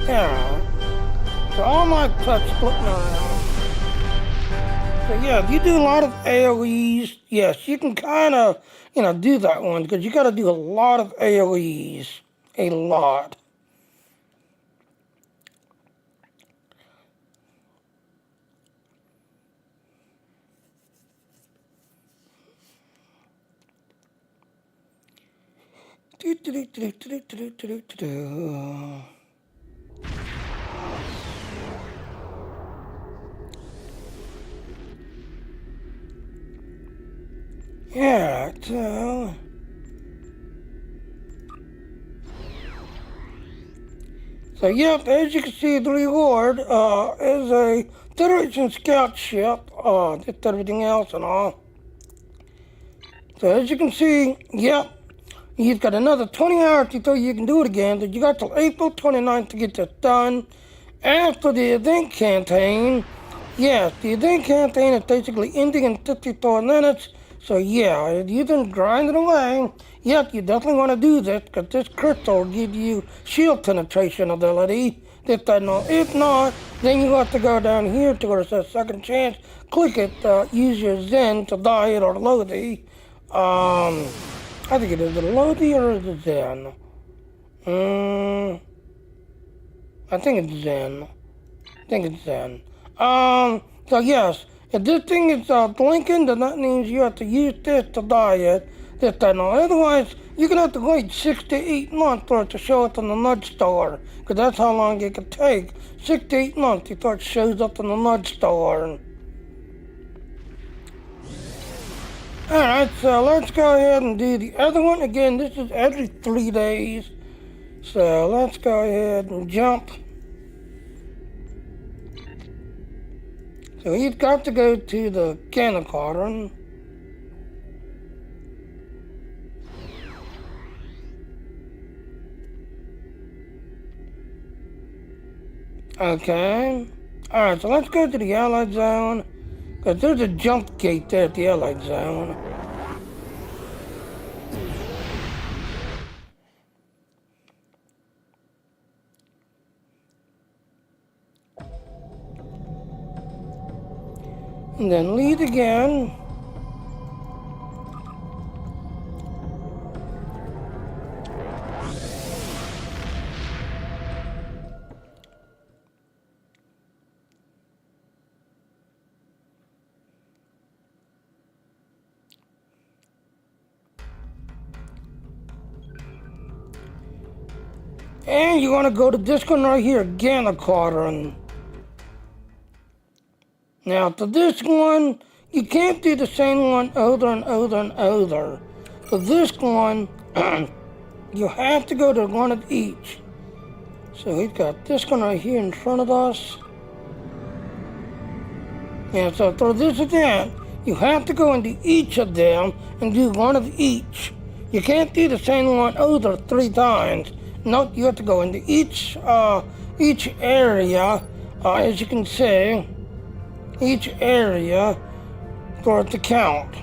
Yeah. So all my clubs splitting around. So yeah, if you do a lot of AoEs, yes, you can kind of, do that one, because you got to do a lot of AoEs. A lot. Yeah, so yep, as you can see, the reward is a Federation scout ship, just everything else and all. So as you can see, yep, you've got another 20 hours before you can do it again. So you got till April 29th to get this done. After the event campaign, yes, the event campaign is basically ending in 54 minutes. So yeah, if you've been grinding away, yep, you definitely want to do this, because this crystal will give you shield penetration ability. If not, then you have to go down here to where it says second chance, click it, use your Zen to buy it or Lodi. I think it is a Lodi or is it Zen? I think it's Zen. So yes, If this thing is blinking, then that means you have to use this to dye it. This time, otherwise, you're gonna have to wait 6 to 8 months for it to show up in the nudge store, because that's how long it could take. 6 to 8 months before it shows up in the nudge store. Alright, so let's go ahead and do the other one. Again, this is every 3 days. So let's go ahead and jump. So he's got to go to the Canaquadron. Okay. Alright, so let's go to the Allied Zone. Because there's a jump gate there at the Allied Zone. And then lead again. And you want to go to this one right here, Canaquadron. Now, to this one, you can't do the same one over and over and over. For this one, you have to go to one of each. So we've got this one right here in front of us. And so for this event, you have to go into each of them and do one of each. You can't do the same one over 3 times. No, you have to go into each area, as you can see, each area for it to count.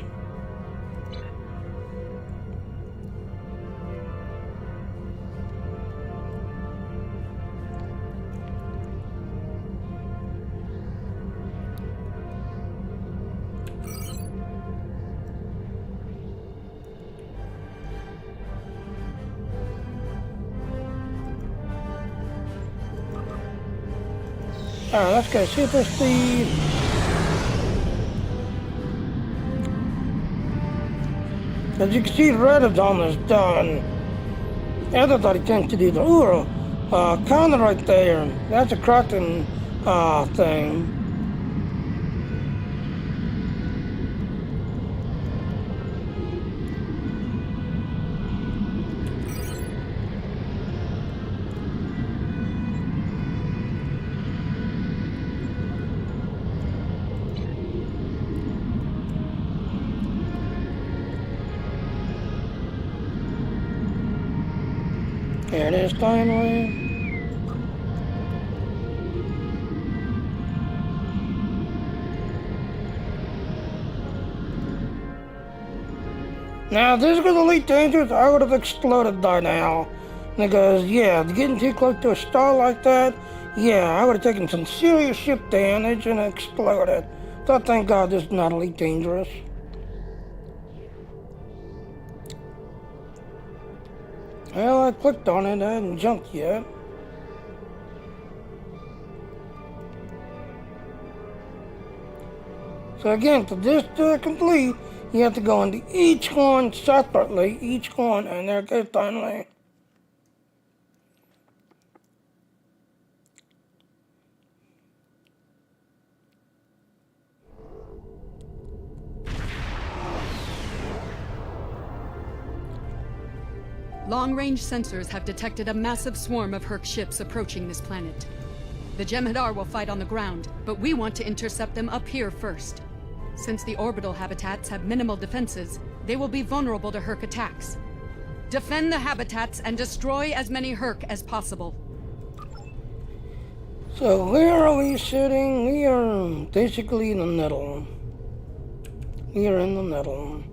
Alright, let's go super speed. As you can see, red is almost done. Everybody tends to do the counter right there. That's a cracking thing. There it is, finally. Now, if this was Elite Dangerous, I would have exploded by now. Because, yeah, getting too close to a star like that, yeah, I would have taken some serious ship damage and exploded. So thank God this is not Elite Dangerous. Well, I clicked on it, I hadn't jumped yet. So again, for this to complete, you have to go into each one separately, each one, and there goes finally. Long-range sensors have detected a massive swarm of Herc ships approaching this planet. The Jem'Hadar will fight on the ground, but we want to intercept them up here first. Since the orbital habitats have minimal defenses, they will be vulnerable to Herc attacks. Defend the habitats and destroy as many Herc as possible. So where are we sitting? We are basically in the middle. We are in the middle.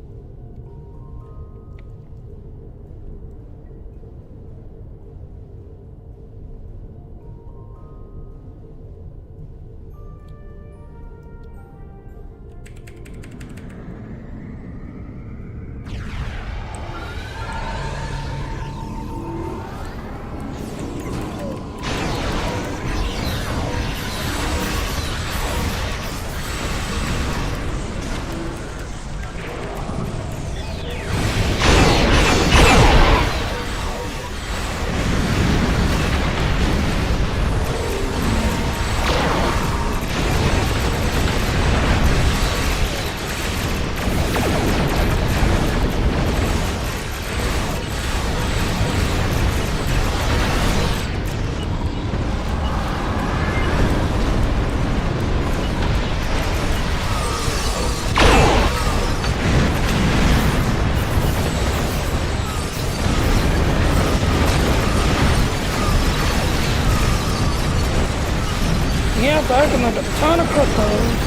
I can make a ton of crystals.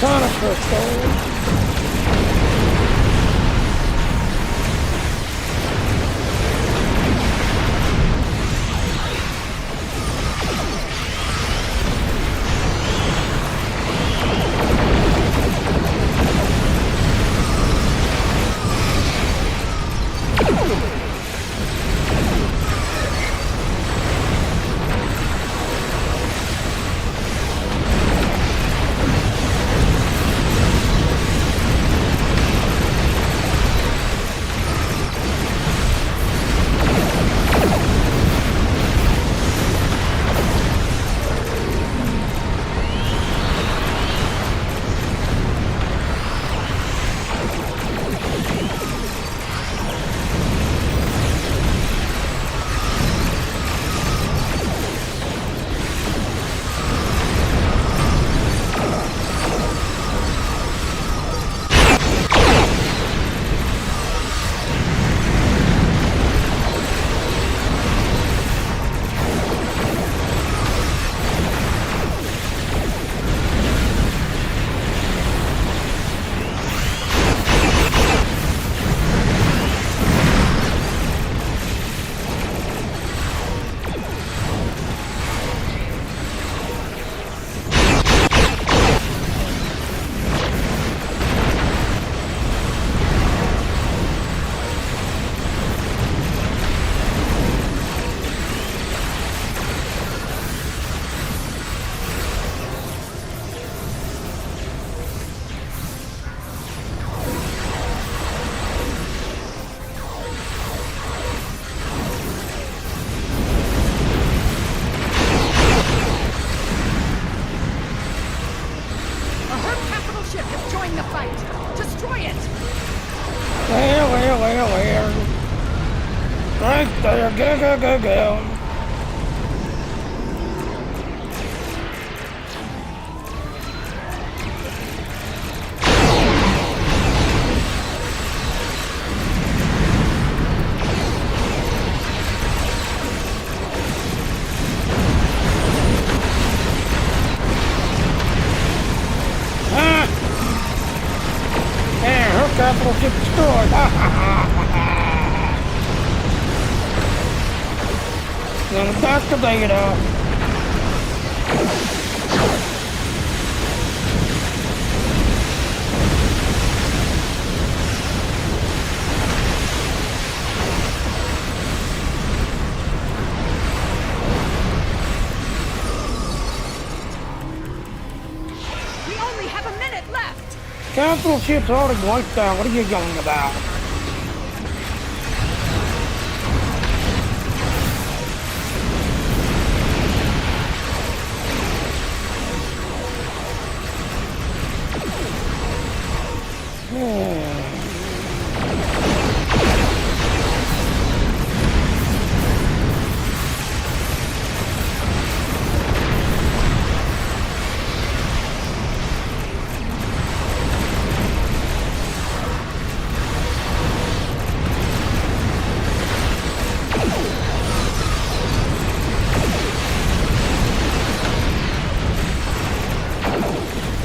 Ton of crystals. Well. Right there, go. Yeah, her capital ship destroyed. Then back to Beta. We only have a minute left. Capital ship's already wiped out. What are you yelling about?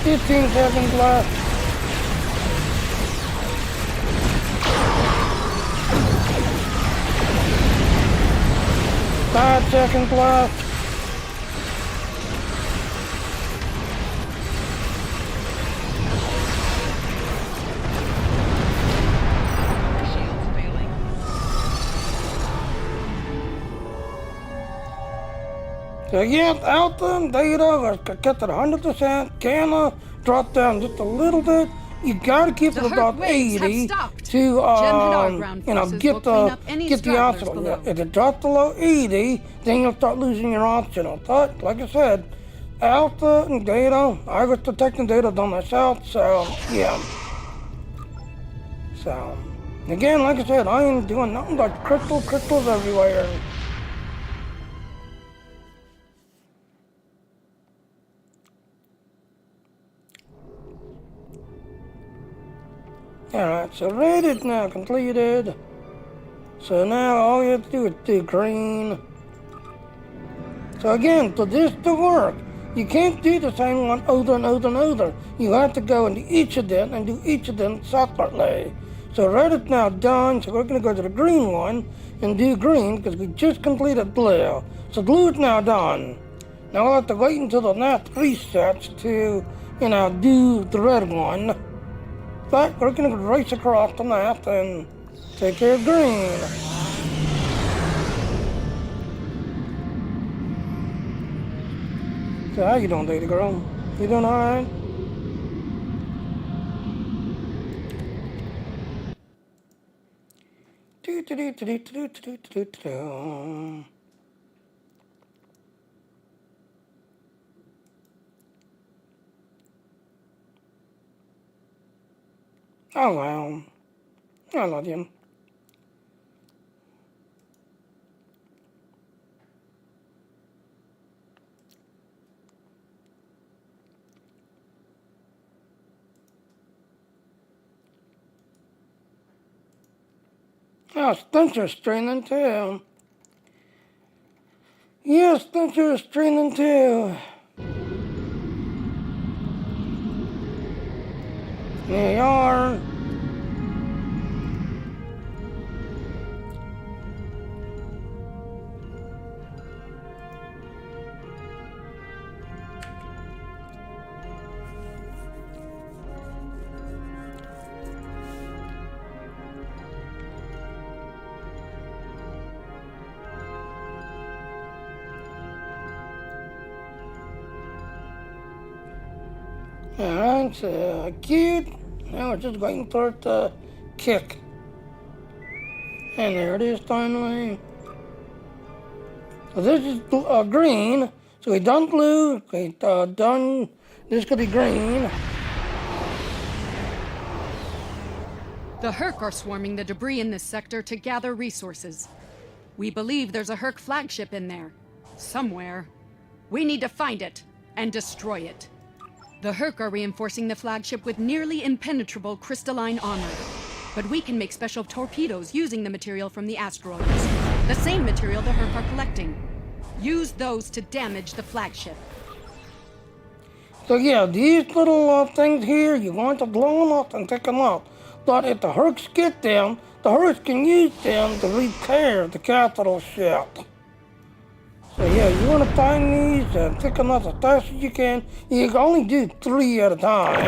Fifteen seconds left. Five seconds left. So yeah, Alpha and Beta are kept at 100%. Gamma dropped down just a little bit. You gotta keep it about 80 to get the optional. If it drops below 80, then you'll start losing your optional. But like I said, Alpha and Beta, I was detecting data on myself, so yeah. So again, like I said, I ain't doing nothing but crystals everywhere. Alright, so red is now completed. So now all you have to do is do green. So again, for this to work, You can't do the same one over and over and over. You have to go into each of them and do each of them separately. So red is now done, so we're going to go to the green one and do green because we just completed blue. So blue is now done. Now we'll have to wait until the map resets to, do the red one. But we're going to race across the map and take care of green. So how you doing, baby girl? You doing alright? Oh well. I love you. Oh, Spencer's streaming too. Yeah, Spencer's streaming too. There you are. Alright, so cute. Now we're just waiting for it to kick. And there it is finally. So this is green. So we done blue, we done, this could be green. The Herc are swarming the debris in this sector to gather resources. We believe there's a Herc flagship in there. Somewhere. We need to find it and destroy it. The Herc are reinforcing the flagship with nearly impenetrable crystalline armor. But we can make special torpedoes using the material from the asteroids. The same material the Herc are collecting. Use those to damage the flagship. So yeah, these little things here, you want to blow them up and pick them up. But if the Hercs get them, the Hercs can use them to repair the capital ship. So yeah, you want to find these and pick them up as fast as you can. You can only do 3 at a time.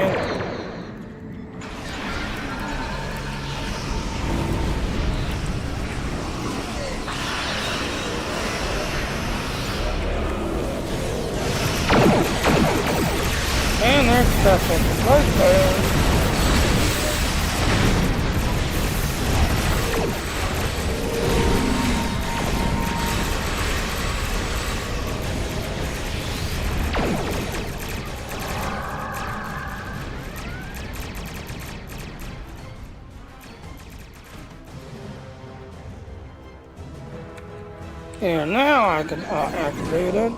And there's stuff right there. Here, now I can activate it.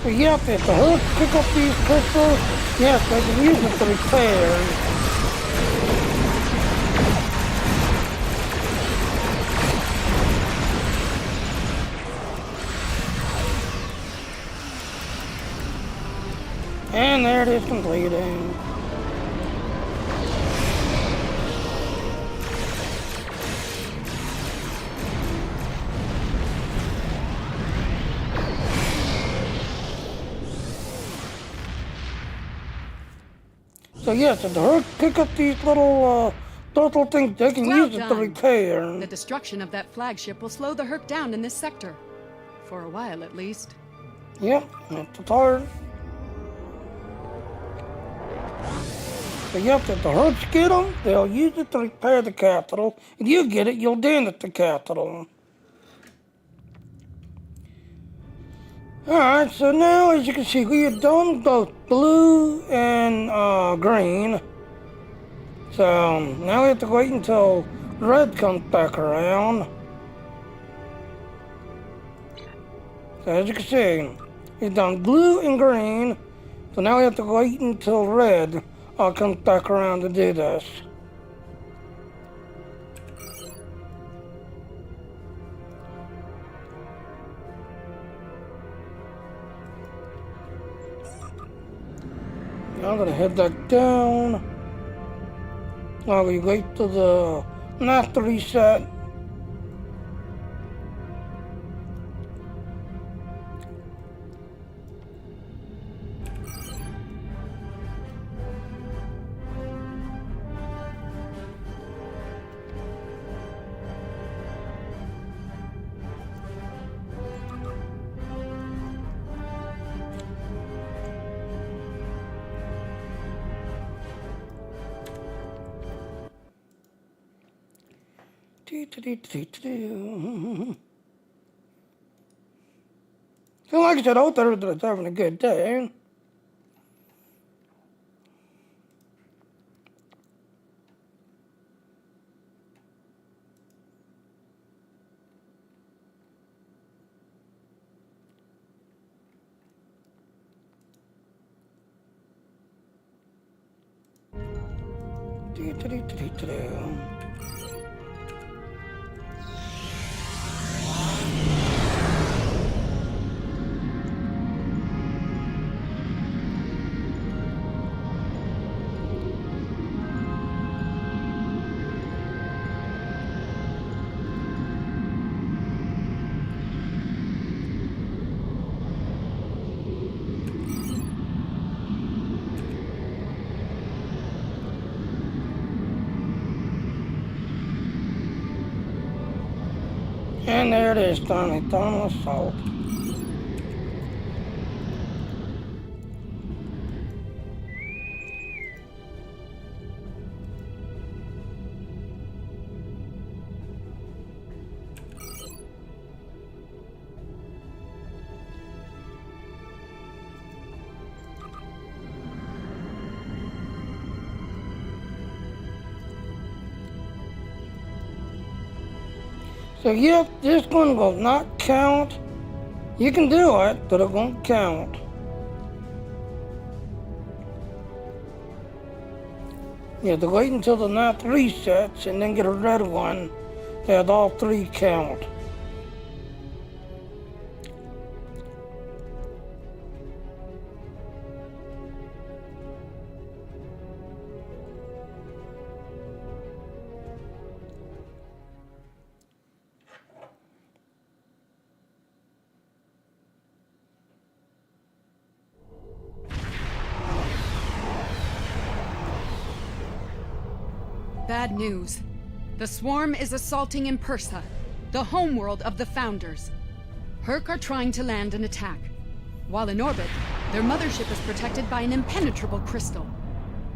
But yep, if the Hercs pick up these crystals, yes, they can use it to repair. And there it is completed. So yes, if the Hercs pick up these little things, they can Well use it to done. repair. The destruction of that flagship will slow the Herc down in this sector. For a while, at least. Yep, that's the part. But yep, if the Hurts get them, they'll use it to repair the Capitol. If you get it, you'll damage the Capitol. Alright, so now as you can see, we have done both blue and green. So now we have to wait until red comes back around. So as you can see, we've done blue and green. So now we have to wait until red comes back around to do this. Now I'm gonna head back down. Now we wait till the map to reset. So like I said, I hope everybody's having a good day. And there it is, Tommy, Thomas Salt. So yep, this one will not count. You can do it, but it won't count. You have to wait until the map resets and then get a red one that all three count. Bad news. The swarm is assaulting Impersa, the homeworld of the Founders. Herc are trying to land an attack. While in orbit, their mothership is protected by an impenetrable crystal.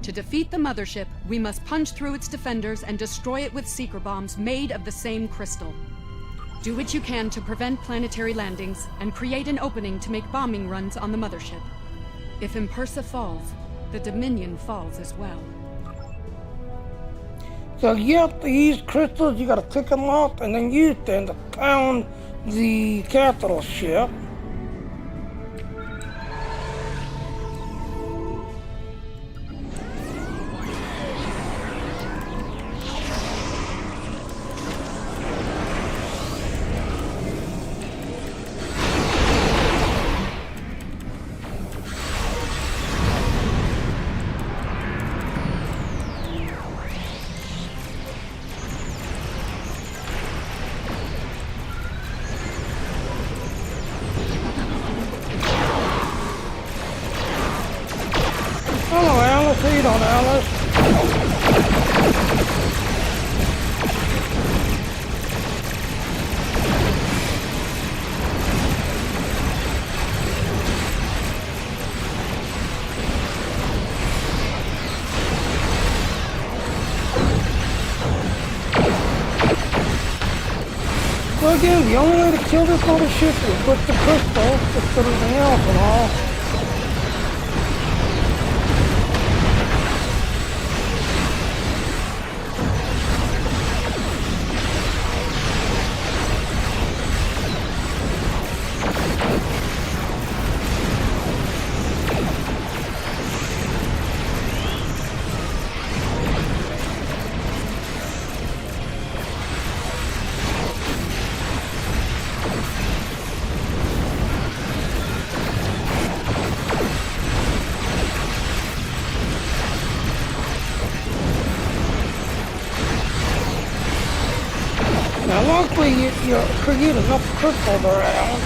To defeat the mothership, we must punch through its defenders and destroy it with seeker bombs made of the same crystal. Do what you can to prevent planetary landings and create an opening to make bombing runs on the mothership. If Impersa falls, the Dominion falls as well. So yep, these crystals, you gotta pick them up and then use them to pound the capital ship. Hello, Alice. How you doing, Alice? So again, the only way to kill this little ship is with the crystals, with everything else and all. Now luckily you create enough crystals around,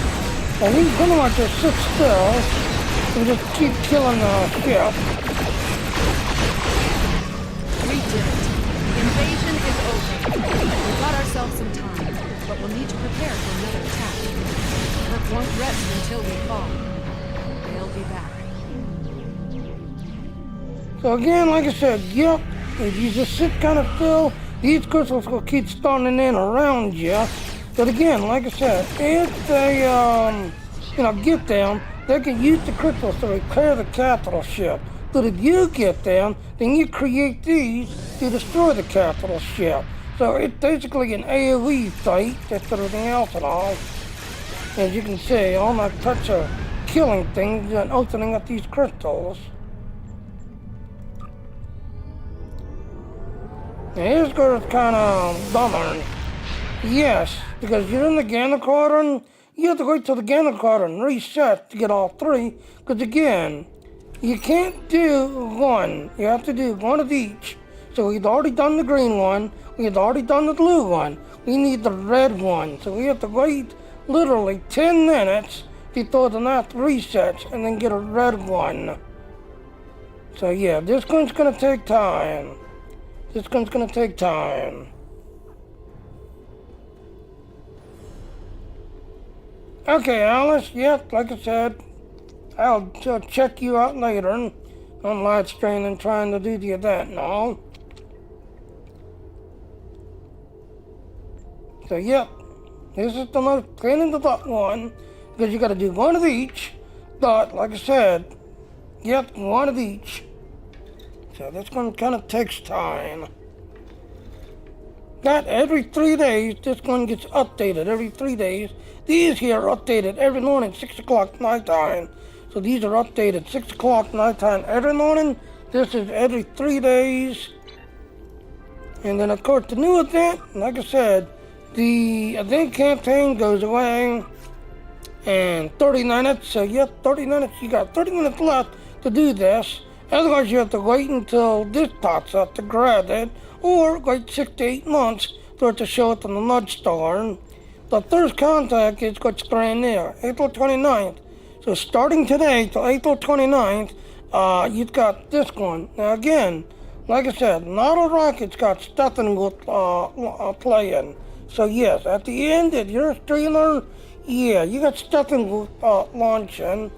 and you pretty much just sit still and just keep killing the ship. We did it. The invasion is over. We got ourselves some time, but we'll need to prepare for another attack. Kirk won't rest until we fall. They'll be back. So again, like I said, yep, if you just sit kind of still, these crystals will keep spawning in around you. But again, like I said, if they, get them, they can use the crystals to repair the capital ship. But if you get them, then you create these to destroy the capital ship. So it's basically an AoE fight, that's everything else and all. As you can see, all my touch of killing things and opening up these crystals. Now here's where it's kind of bummer. Yes, because you're in the Gamma Quadrant, you have to wait till the Gamma Quadrant resets to get all three. Because again, you can't do one. You have to do one of each. So we've already done the green one. We've already done the blue one. We need the red one. So we have to wait literally 10 minutes before the map resets and then get a red one. So yeah, this one's going to take time. This one's going to take time. Okay, Alice, yep, like I said, I'll check you out later on live streaming trying to do the event and all. So yep, this is the most pain in the butt one, because you got to do one of each, but like I said, yep, one of each. So this one kind of takes time. That every 3 days, this one gets updated every 3 days. These here are updated every morning, 6 o'clock nighttime. So these are updated 6 o'clock nighttime every morning. This is every 3 days. And then of course the new event, like I said, the event campaign goes away in 30 minutes. So yep, 30 minutes, you got 30 minutes left to do this. Otherwise you have to wait until this pops up to grab it, or wait 6 to 8 months for it to show up on the Nudge Store. The first contact is what's brand new, April 29th. So starting today till April 29th, you've got this one. Now again, like I said, not all rockets got Stefan playing. So yes, at the end, if you're a streamer, yeah, you got Stefan launching.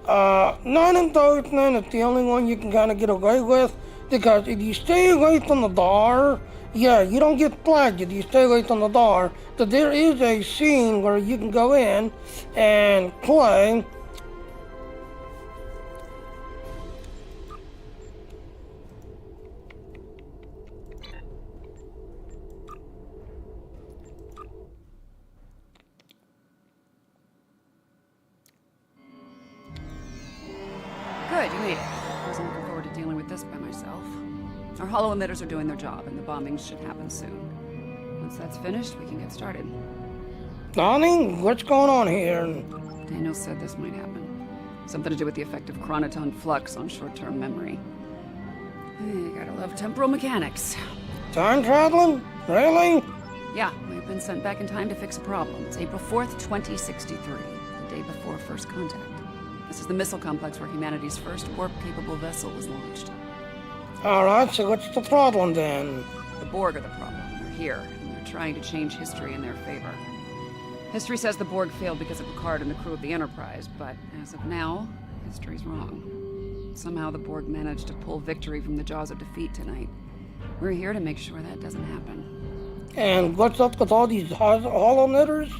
Non-endorsement is the only one you can kind of get away with, because if you stay away from the bar, yeah, you don't get flagged if you stay away from the bar. But there is a scene where you can go in and play. Good, you made it. I wasn't looking forward to dealing with this by myself. Our hollow emitters are doing their job, and the bombings should happen soon. Once that's finished, we can get started. Donnie, what's going on here? Daniel said this might happen. Something to do with the effect of chronoton flux on short-term memory. You gotta love temporal mechanics. Time traveling? Really? Yeah, we've been sent back in time to fix a problem. It's April 4th, 2063, the day before first contact. This is the missile complex where humanity's first warp-capable vessel was launched. Alright, so what's the problem then? The Borg are the problem. They're here, and they're trying to change history in their favor. History says the Borg failed because of Picard and the crew of the Enterprise, but as of now, history's wrong. Somehow the Borg managed to pull victory from the jaws of defeat tonight. We're here to make sure that doesn't happen. And what's up with all these hollow knitters?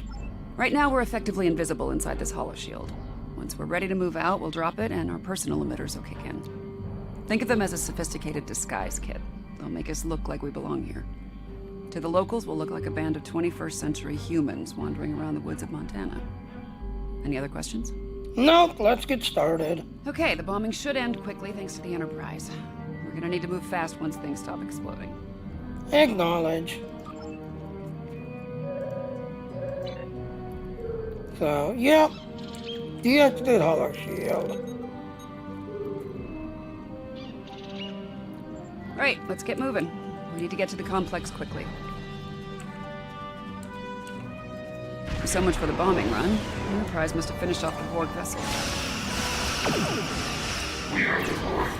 Right now, we're effectively invisible inside this hollow shield. Once we're ready to move out, we'll drop it, and our personal emitters will kick in. Think of them as a sophisticated disguise kit. They'll make us look like we belong here. To the locals, we'll look like a band of 21st century humans wandering around the woods of Montana. Any other questions? Nope, let's get started. Okay, the bombing should end quickly thanks to the Enterprise. We're gonna need to move fast once things stop exploding. Acknowledge. So, yep. Deactivate hollow shield. Right, let's get moving. We need to get to the complex quickly. So much for the bombing run. The Enterprise must have finished off the Borg vessel. We are the Borg.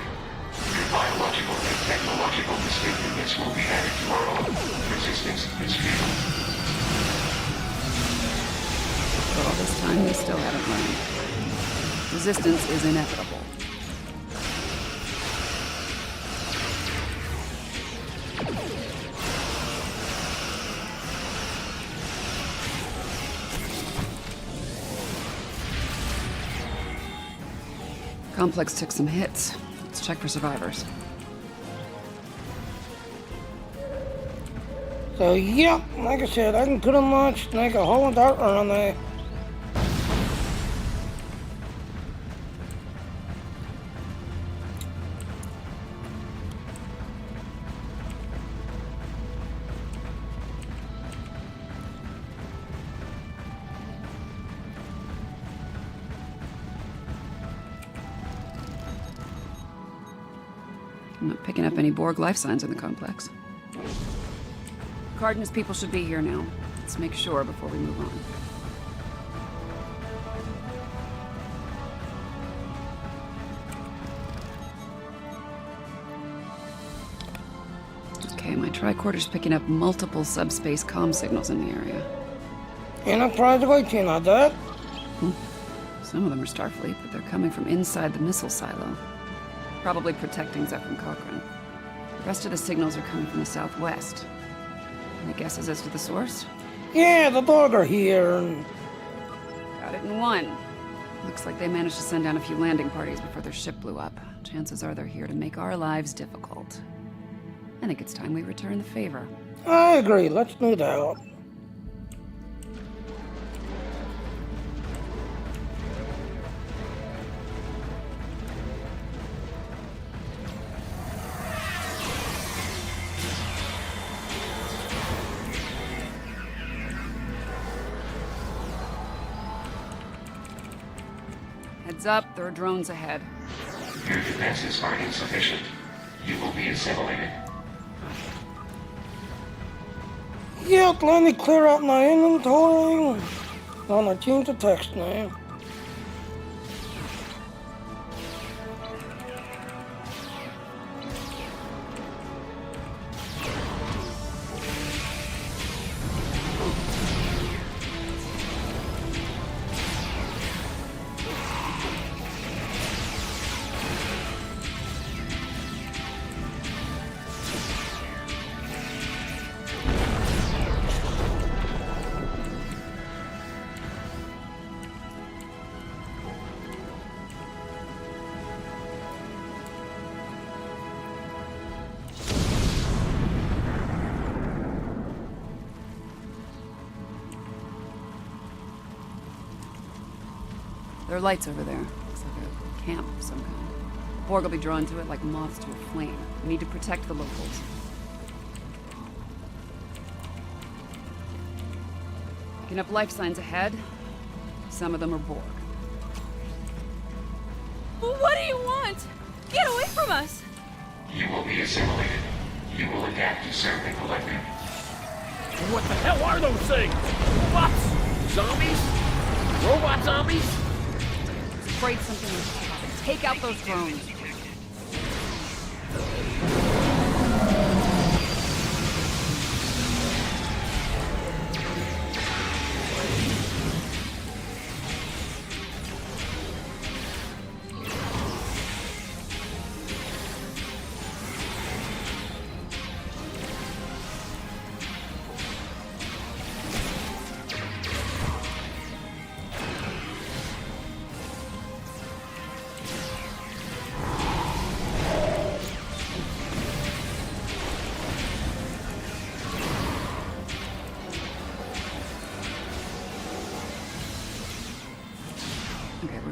Your biological and technological distinctiveness will be added to our own resistance to this field. For all this time, they still haven't learned. Resistance is inevitable. Complex took some hits. Let's check for survivors. So, yep, like I said, I can pretty much make a whole dart around there. I'm not picking up any Borg life signs in the complex. Card and his people should be here now. Let's make sure before we move on. Okay, my tricorder's picking up multiple subspace comm signals in the area. Enterprise waiting on that. Some of them are Starfleet, but they're coming from inside the missile silo. Probably protecting Zephyr Cochrane. The rest of the signals are coming from the southwest. Any guesses as to the source? Yeah, the dog are here. Got it in one. Looks like they managed to send down a few landing parties before their ship blew up. Chances are they're here to make our lives difficult. I think it's time we return the favor. I agree, let's do that. Heads up, there are drones ahead. Your defenses are insufficient. You will be assimilated. Yep, let me clear out my inventory. Gonna change the text name. There are lights over there. Looks like a camp of some kind. The Borg will be drawn to it like moths to a flame. We need to protect the locals. Picking up life signs ahead. Some of them are Borg. What do you want? Get away from us! You will be assimilated. You will adapt to serve the collective. What the hell are those things? Robots? Zombies? Robot zombies? Afraid something will happen. Take out those drones.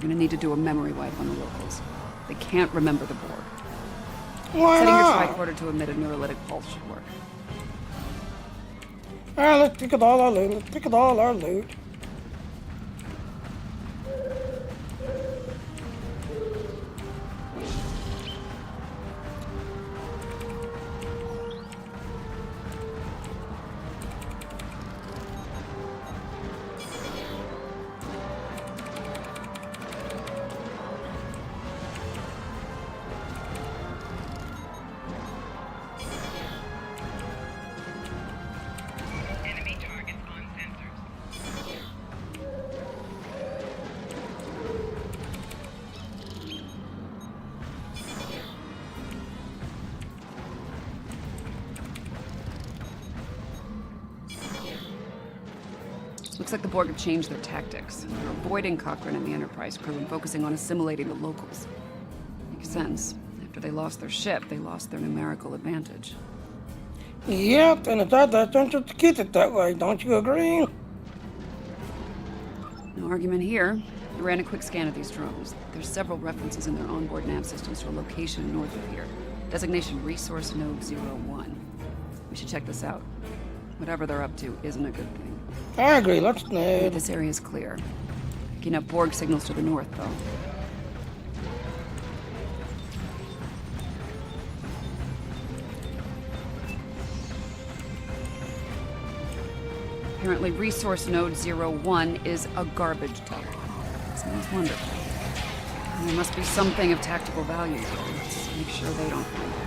gonna need to do a memory wipe on the locals. They can't remember the Borg. Why Setting your not? tricorder to emit a neurolytic pulse should work. Alright, let's pick it all our loot. Let's pick it all our loot. Looks like the Borg have changed their tactics. They're avoiding Cochrane and the Enterprise crew and focusing on assimilating the locals. Makes sense. After they lost their ship, they lost their numerical advantage. Yep, and it's our best interest to keep it that way, don't you agree? No argument here. I ran a quick scan of these drones. There's several references in their onboard nav systems to a location north of here. Designation Resource Node 01. We should check this out. Whatever they're up to isn't a good thing. I agree, let's nade. This area is clear. Picking up Borg signals to the north, though. Apparently, Resource Node 01 is a garbage dump. Sounds wonderful. And there must be something of tactical value here. Let's make sure they don't find it.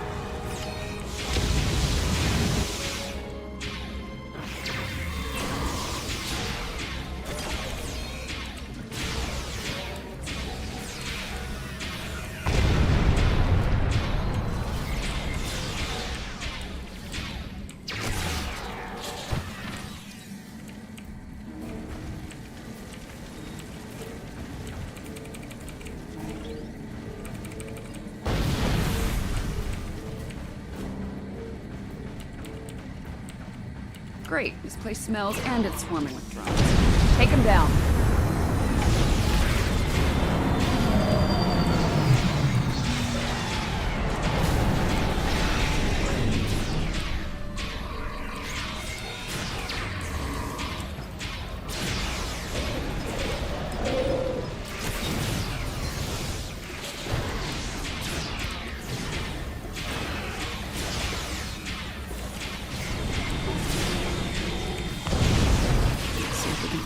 Great. This place smells and it's swarming with drones. Take them down.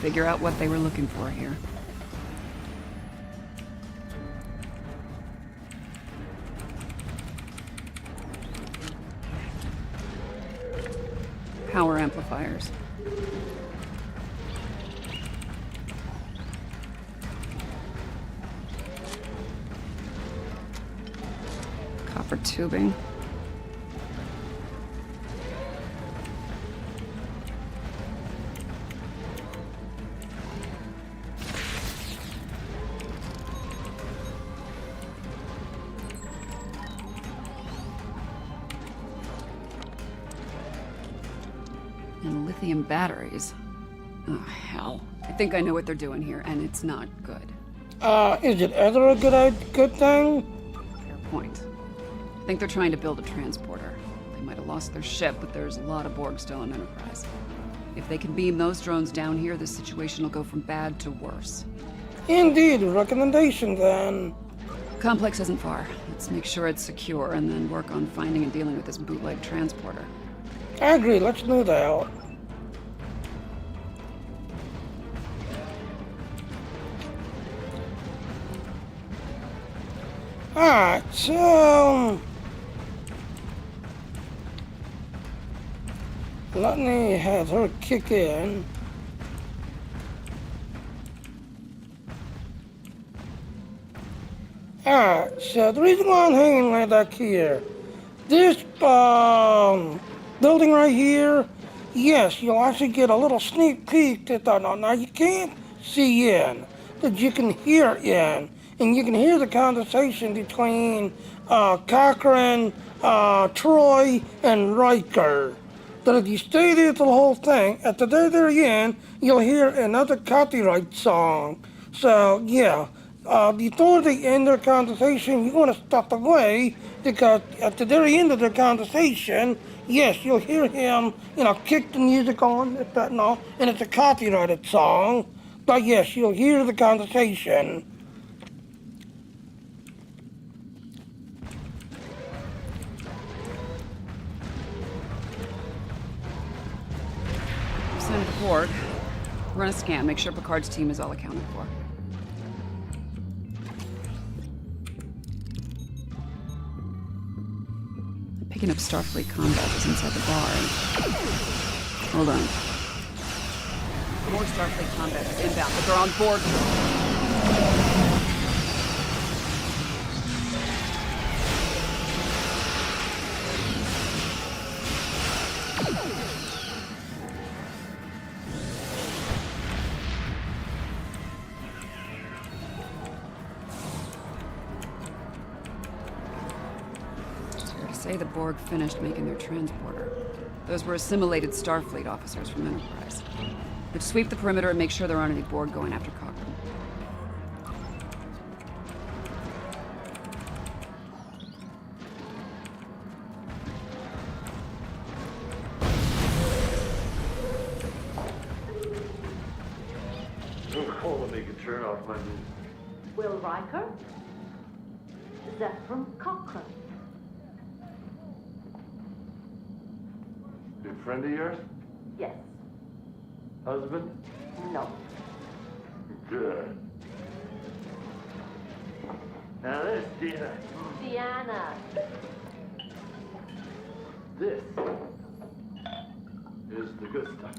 Figure out what they were looking for here. Power amplifiers. Copper tubing. And lithium batteries. Oh, hell. I think I know what they're doing here, and it's not good. Is it ever a good thing? Fair point. I think they're trying to build a transporter. They might have lost their ship, but there's a lot of Borg still in Enterprise. If they can beam those drones down here, the situation will go from bad to worse. Indeed, recommendation then. Complex isn't far. Let's make sure it's secure, and then work on finding and dealing with this bootleg transporter. I agree, let's do that. Alright, so let me have her kick in. Alright, so the reason why I'm hanging right back here, this building right here, yes, you'll actually get a little sneak peek at that. Now you can't see in, but you can hear in. And you can hear the conversation between Cochrane, Troy, and Riker. But if you stay there for the whole thing, at the very end, you'll hear another copyright song. So, yeah, before they end their conversation, you want to step away because at the very end of their conversation, yes, you'll hear him, kick the music on, and all, and it's a copyrighted song, but yes, you'll hear the conversation. Send it to the board. Run a scan, make sure Picard's team is all accounted for. Picking up Starfleet combat is inside the bar. Hold on. More Starfleet combat is inbound, but they're on board. Say the Borg finished making their transporter. Those were assimilated Starfleet officers from Enterprise. They'd sweep the perimeter and make sure there aren't any Borg going after Cochrane. Oh, let me turn off my... Will Riker? Is that from Cochrane? Good friend of yours? Yes. Husband? No. Good. Now this, Deanna. This is the good stuff.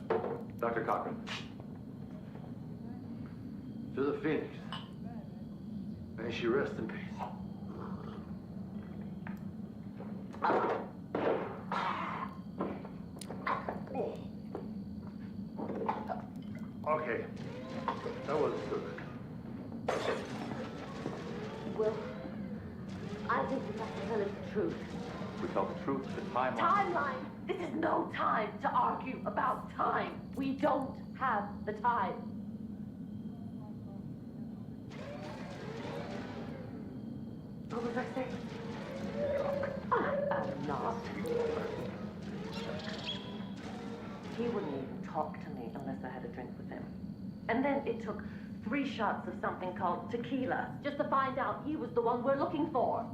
Dr. Cochrane. To the Phoenix. May she rest in peace. Okay. That wasn't so good. Will, I think we have to tell us the truth. We tell the truth, the timeline. Timeline! This is no time to argue about time. We don't have the time. What was I saying? I'm not. He wouldn't even talk to me unless I had a drink with him. And then it took 3 shots of something called tequila just to find out he was the one we're looking for.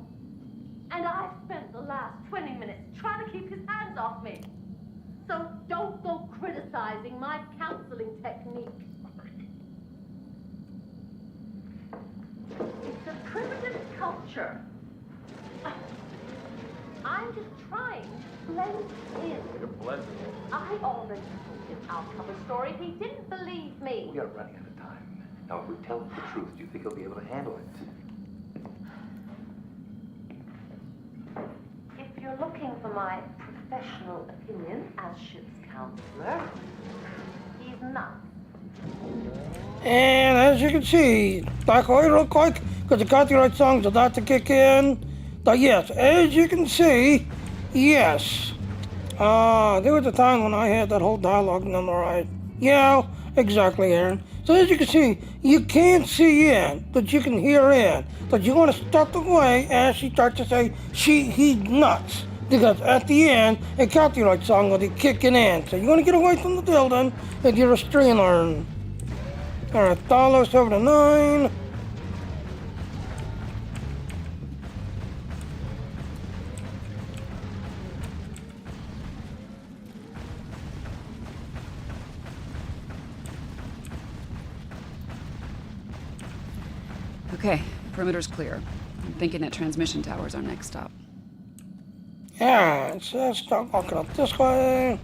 And I spent the last 20 minutes trying to keep his hands off me. So don't go criticizing my counseling technique. It's a primitive culture. I'm just trying to blend in. You're blended. I already told him our cover story. He didn't believe me. We are running out of time. Now, if we tell him the truth, do you think he'll be able to handle it? If you're looking for my professional opinion as ship's counselor, he's not. And as you can see, back away real quick, because the copyright song's about to kick in. But yes, as you can see, yes. There was a time when I had that whole dialogue memorized. Yeah, exactly, Aaron. So as you can see, you can't see in, but you can hear in. But you want to step away as she starts to say, he's nuts. Because at the end, a copyright song will be kicking in. So you want to get away from the building if you're a streamer. Alright, dollars over to 9. Okay, perimeter's clear. I'm thinking that transmission tower's our next stop. Yeah, let's start walking up this way.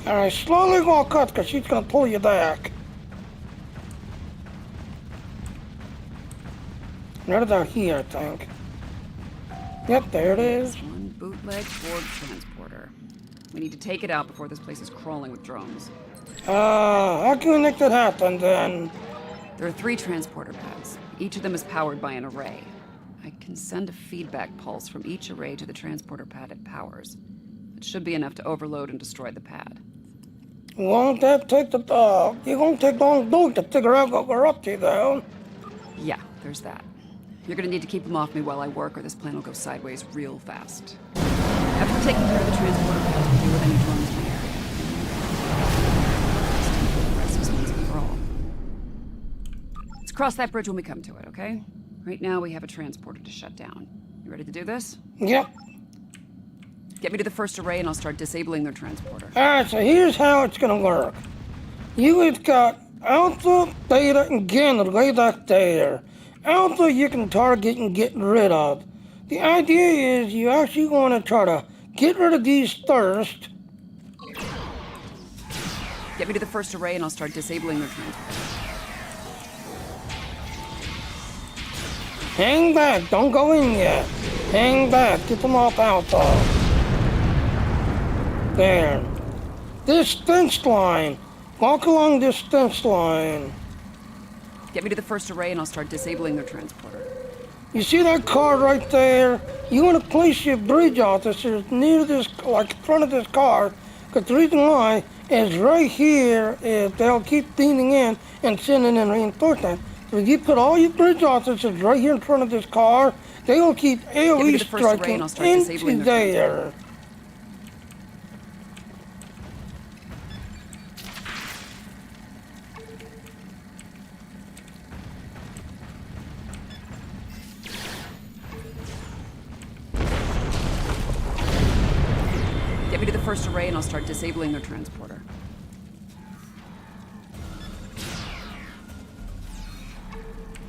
Alright, slowly gonna cut because she's gonna pull you back. Right about here, I think. Yep, there it is. One bootleg Borg transporter. We need to take it out before this place is crawling with drones. How can we make that happen then? There are 3 transporter pads. Each of them is powered by an array. I can send a feedback pulse from each array to the transporter pad it powers. It should be enough to overload and destroy the pad. Won't that take the, it won't take long to figure out what we're up to, though. Yeah, there's that. You're gonna need to keep them off me while I work, or this plan will go sideways real fast. After taking care of the transporter pads, we'll deal with any drones in the area. The rest is once and for all. Let's cross that bridge when we come to it, okay? Right now, we have a transporter to shut down. You ready to do this? Yep. Get me to the first array and I'll start disabling their transporter. Alright, so here's how it's gonna work. You have got Alpha, Beta, and Gamma way back there. Alpha you can target and get rid of. The idea is you actually want to try to get rid of these first. Get me to the first array and I'll start disabling their transporter. Hang back, don't go in yet. Hang back, get them off Alpha. There. This fence line. Walk along this fence line. Get me to the first array and I'll start disabling their transporter. You see that car right there? You want to place your bridge officers near this, like in front of this car, because the reason why is right here is they'll keep leaning in and sending in reinforcement. So if you put all your bridge officers right here in front of this car, they will keep AoE striking into there. Get me to the first array and I'll start disabling their transporter.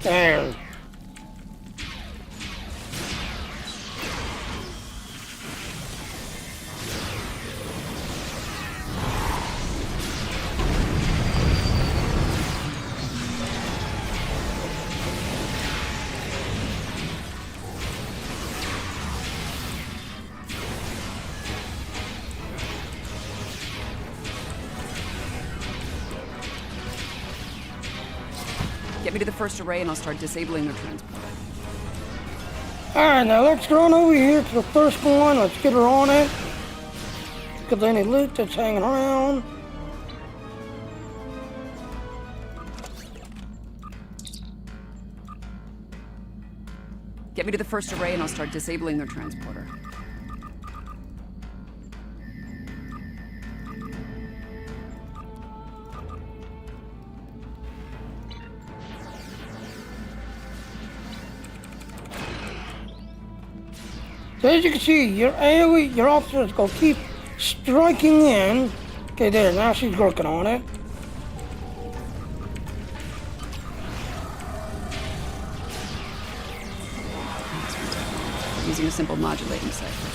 There. Get me to the first array and I'll start disabling their transporter. Alright, now let's run over here to the first one. Let's get her on it. Get any loot that's hanging around. Get me to the first array and I'll start disabling their transporter. So as you can see, your AoE, your officers go keep striking in. Okay, there, now she's working on it. Using a simple modulating cipher.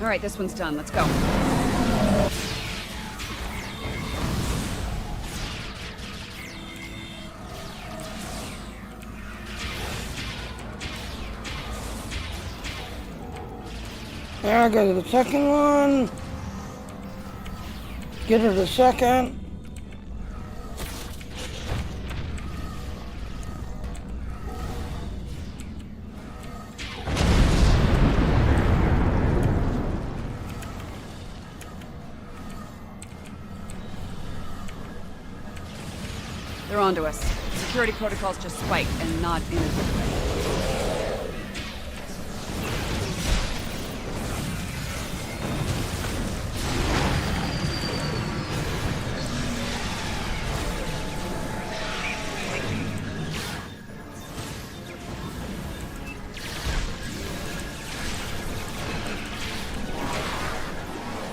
All right, this one's done. Let's go. Now I go to the second one. Get her the second. They're onto us. Security protocols just spiked, and not in a good way.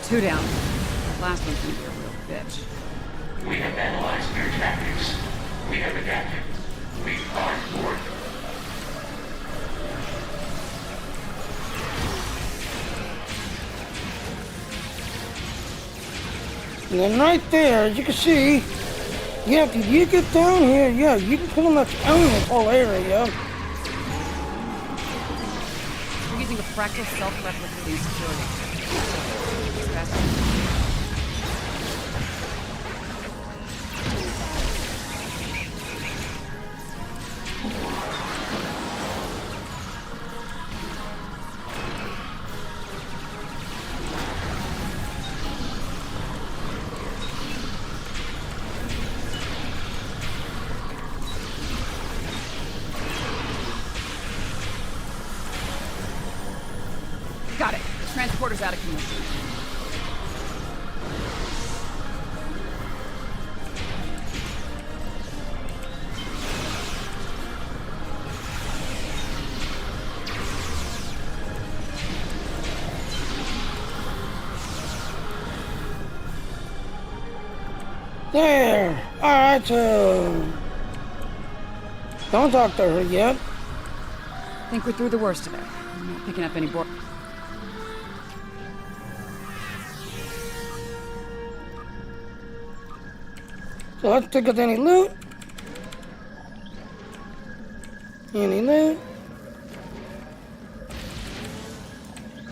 Two down. That last one's gonna be a real bitch. We have analyzed their tactics. We have adapted. We are forward. And then right there, as you can see, yeah, if you get down here, yeah, you can pretty much own this whole area. We're using a fractal self-replicating security. It's faster. Got it. Transporter's out of commission. There. Alright, so don't talk to her yet. I think we're through the worst of it. I'm not picking up any more. So let's take out any loot. Any loot.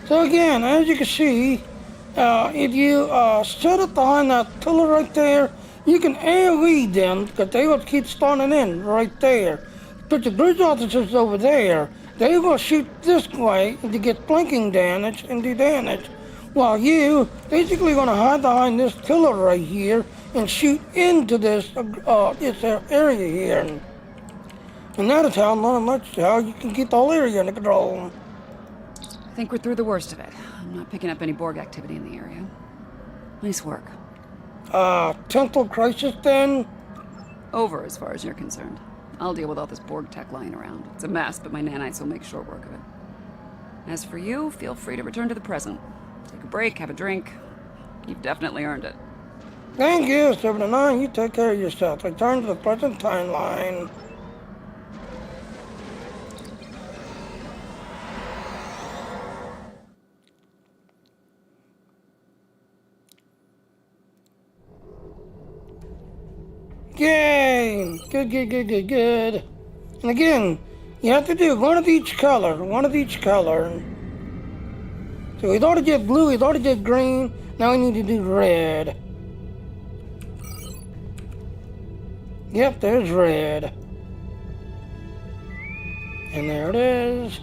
So again, as you can see, if you set it behind that pillar right there, you can AoE them, because they will keep spawning in right there. But the bridge officers over there, they will shoot this way to get flanking damage and do damage. While you basically going to hide behind this pillar right here and shoot into this area here. And that is how you can get the whole area under control. I think we're through the worst of it. I'm not picking up any Borg activity in the area. Nice work. Temple crisis then? Over as far as you're concerned. I'll deal with all this Borg tech lying around. It's a mess, but my nanites will make short work of it. As for you, feel free to return to the present. Take a break, have a drink. You've definitely earned it. Thank you, 79. You take care of yourself. Return to the present timeline. Yay! Good. And again, you have to do one of each color. So we already did blue, we already did green, now we need to do red. Yep, there's red. And there it is.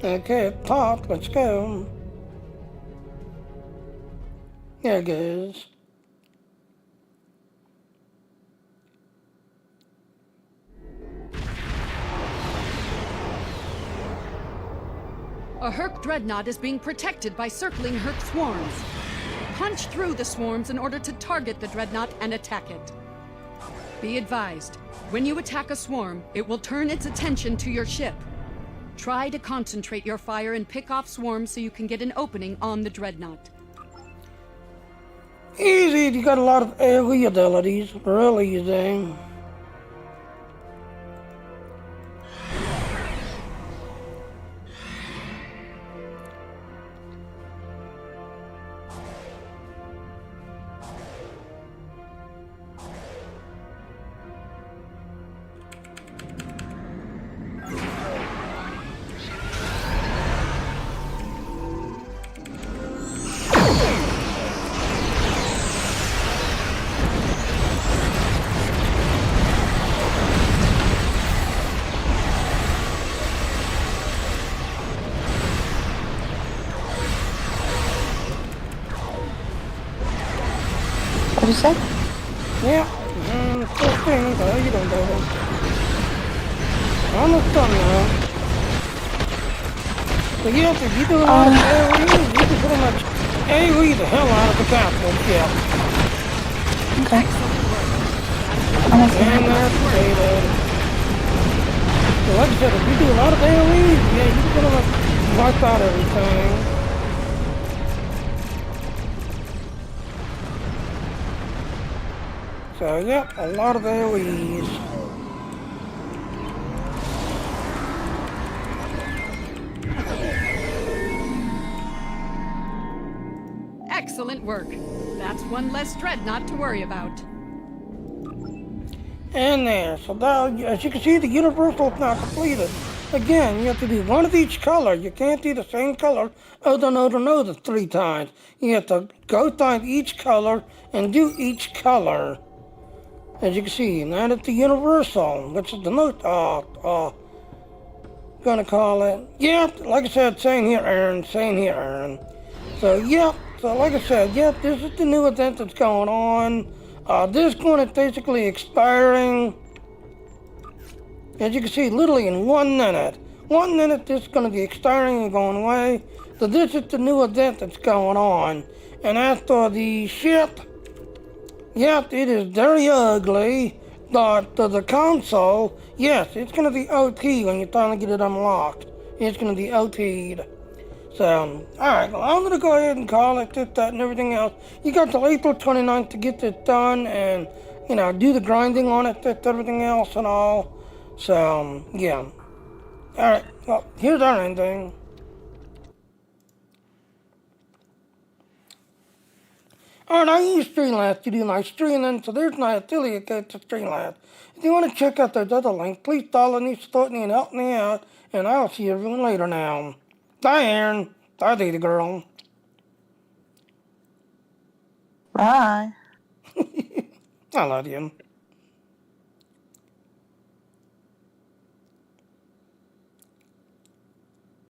Okay, top, let's go. There it goes. A Herc dreadnought is being protected by circling Herc swarms. Punch through the swarms in order to target the dreadnought and attack it. Be advised, when you attack a swarm, it will turn its attention to your ship. Try to concentrate your fire and pick off swarms so you can get an opening on the dreadnought. Easy, you got a lot of AoE abilities, really easy. you say? Yeah, first thing, how you doing, baby? Almost done now. So yeah, if you do a lot of AoE, you can pretty much AoE the hell out of the captain, yeah. Okay. Almost And there. that's potato. So like I said, if you do a lot of AoE, yeah, you can pretty much wipe out everything. So yeah, a lot of AoEs. Excellent work. That's one less dreadnought to worry about. And there, so now, as you can see, the universal is now completed. Again, you have to do one of each color. You can't do the same color over and over and over 3 times. You have to go find each color and do each color. As you can see, now that's the universal, which is the note, gonna call it. Yeah, like I said, same here, Aaron, same here, Aaron. So, yeah, so like I said, yeah, this is the new event that's going on. This one is basically expiring, as you can see, literally in 1 minute. 1 minute, this is going to be expiring and going away. So this is the new event that's going on. And as for the ship, yep, it is very ugly. But the console, yes, it's going to be OT when you finally get it unlocked. It's going to be OT'd. So, alright, well, I'm going to go ahead and call it this, that, and everything else. You got till April 29th to get this done and, you know, do the grinding on it, this, everything else and all. So, yeah. Alright, well, here's our ending. Alright, I use Streamlabs to do my streaming, so there's my affiliate code to Streamlabs. If you want to check out those other links, please follow me, support me, and help me out, and I'll see everyone later now. Bye, Aaron. Bye, Data Girl. Bye. I love you.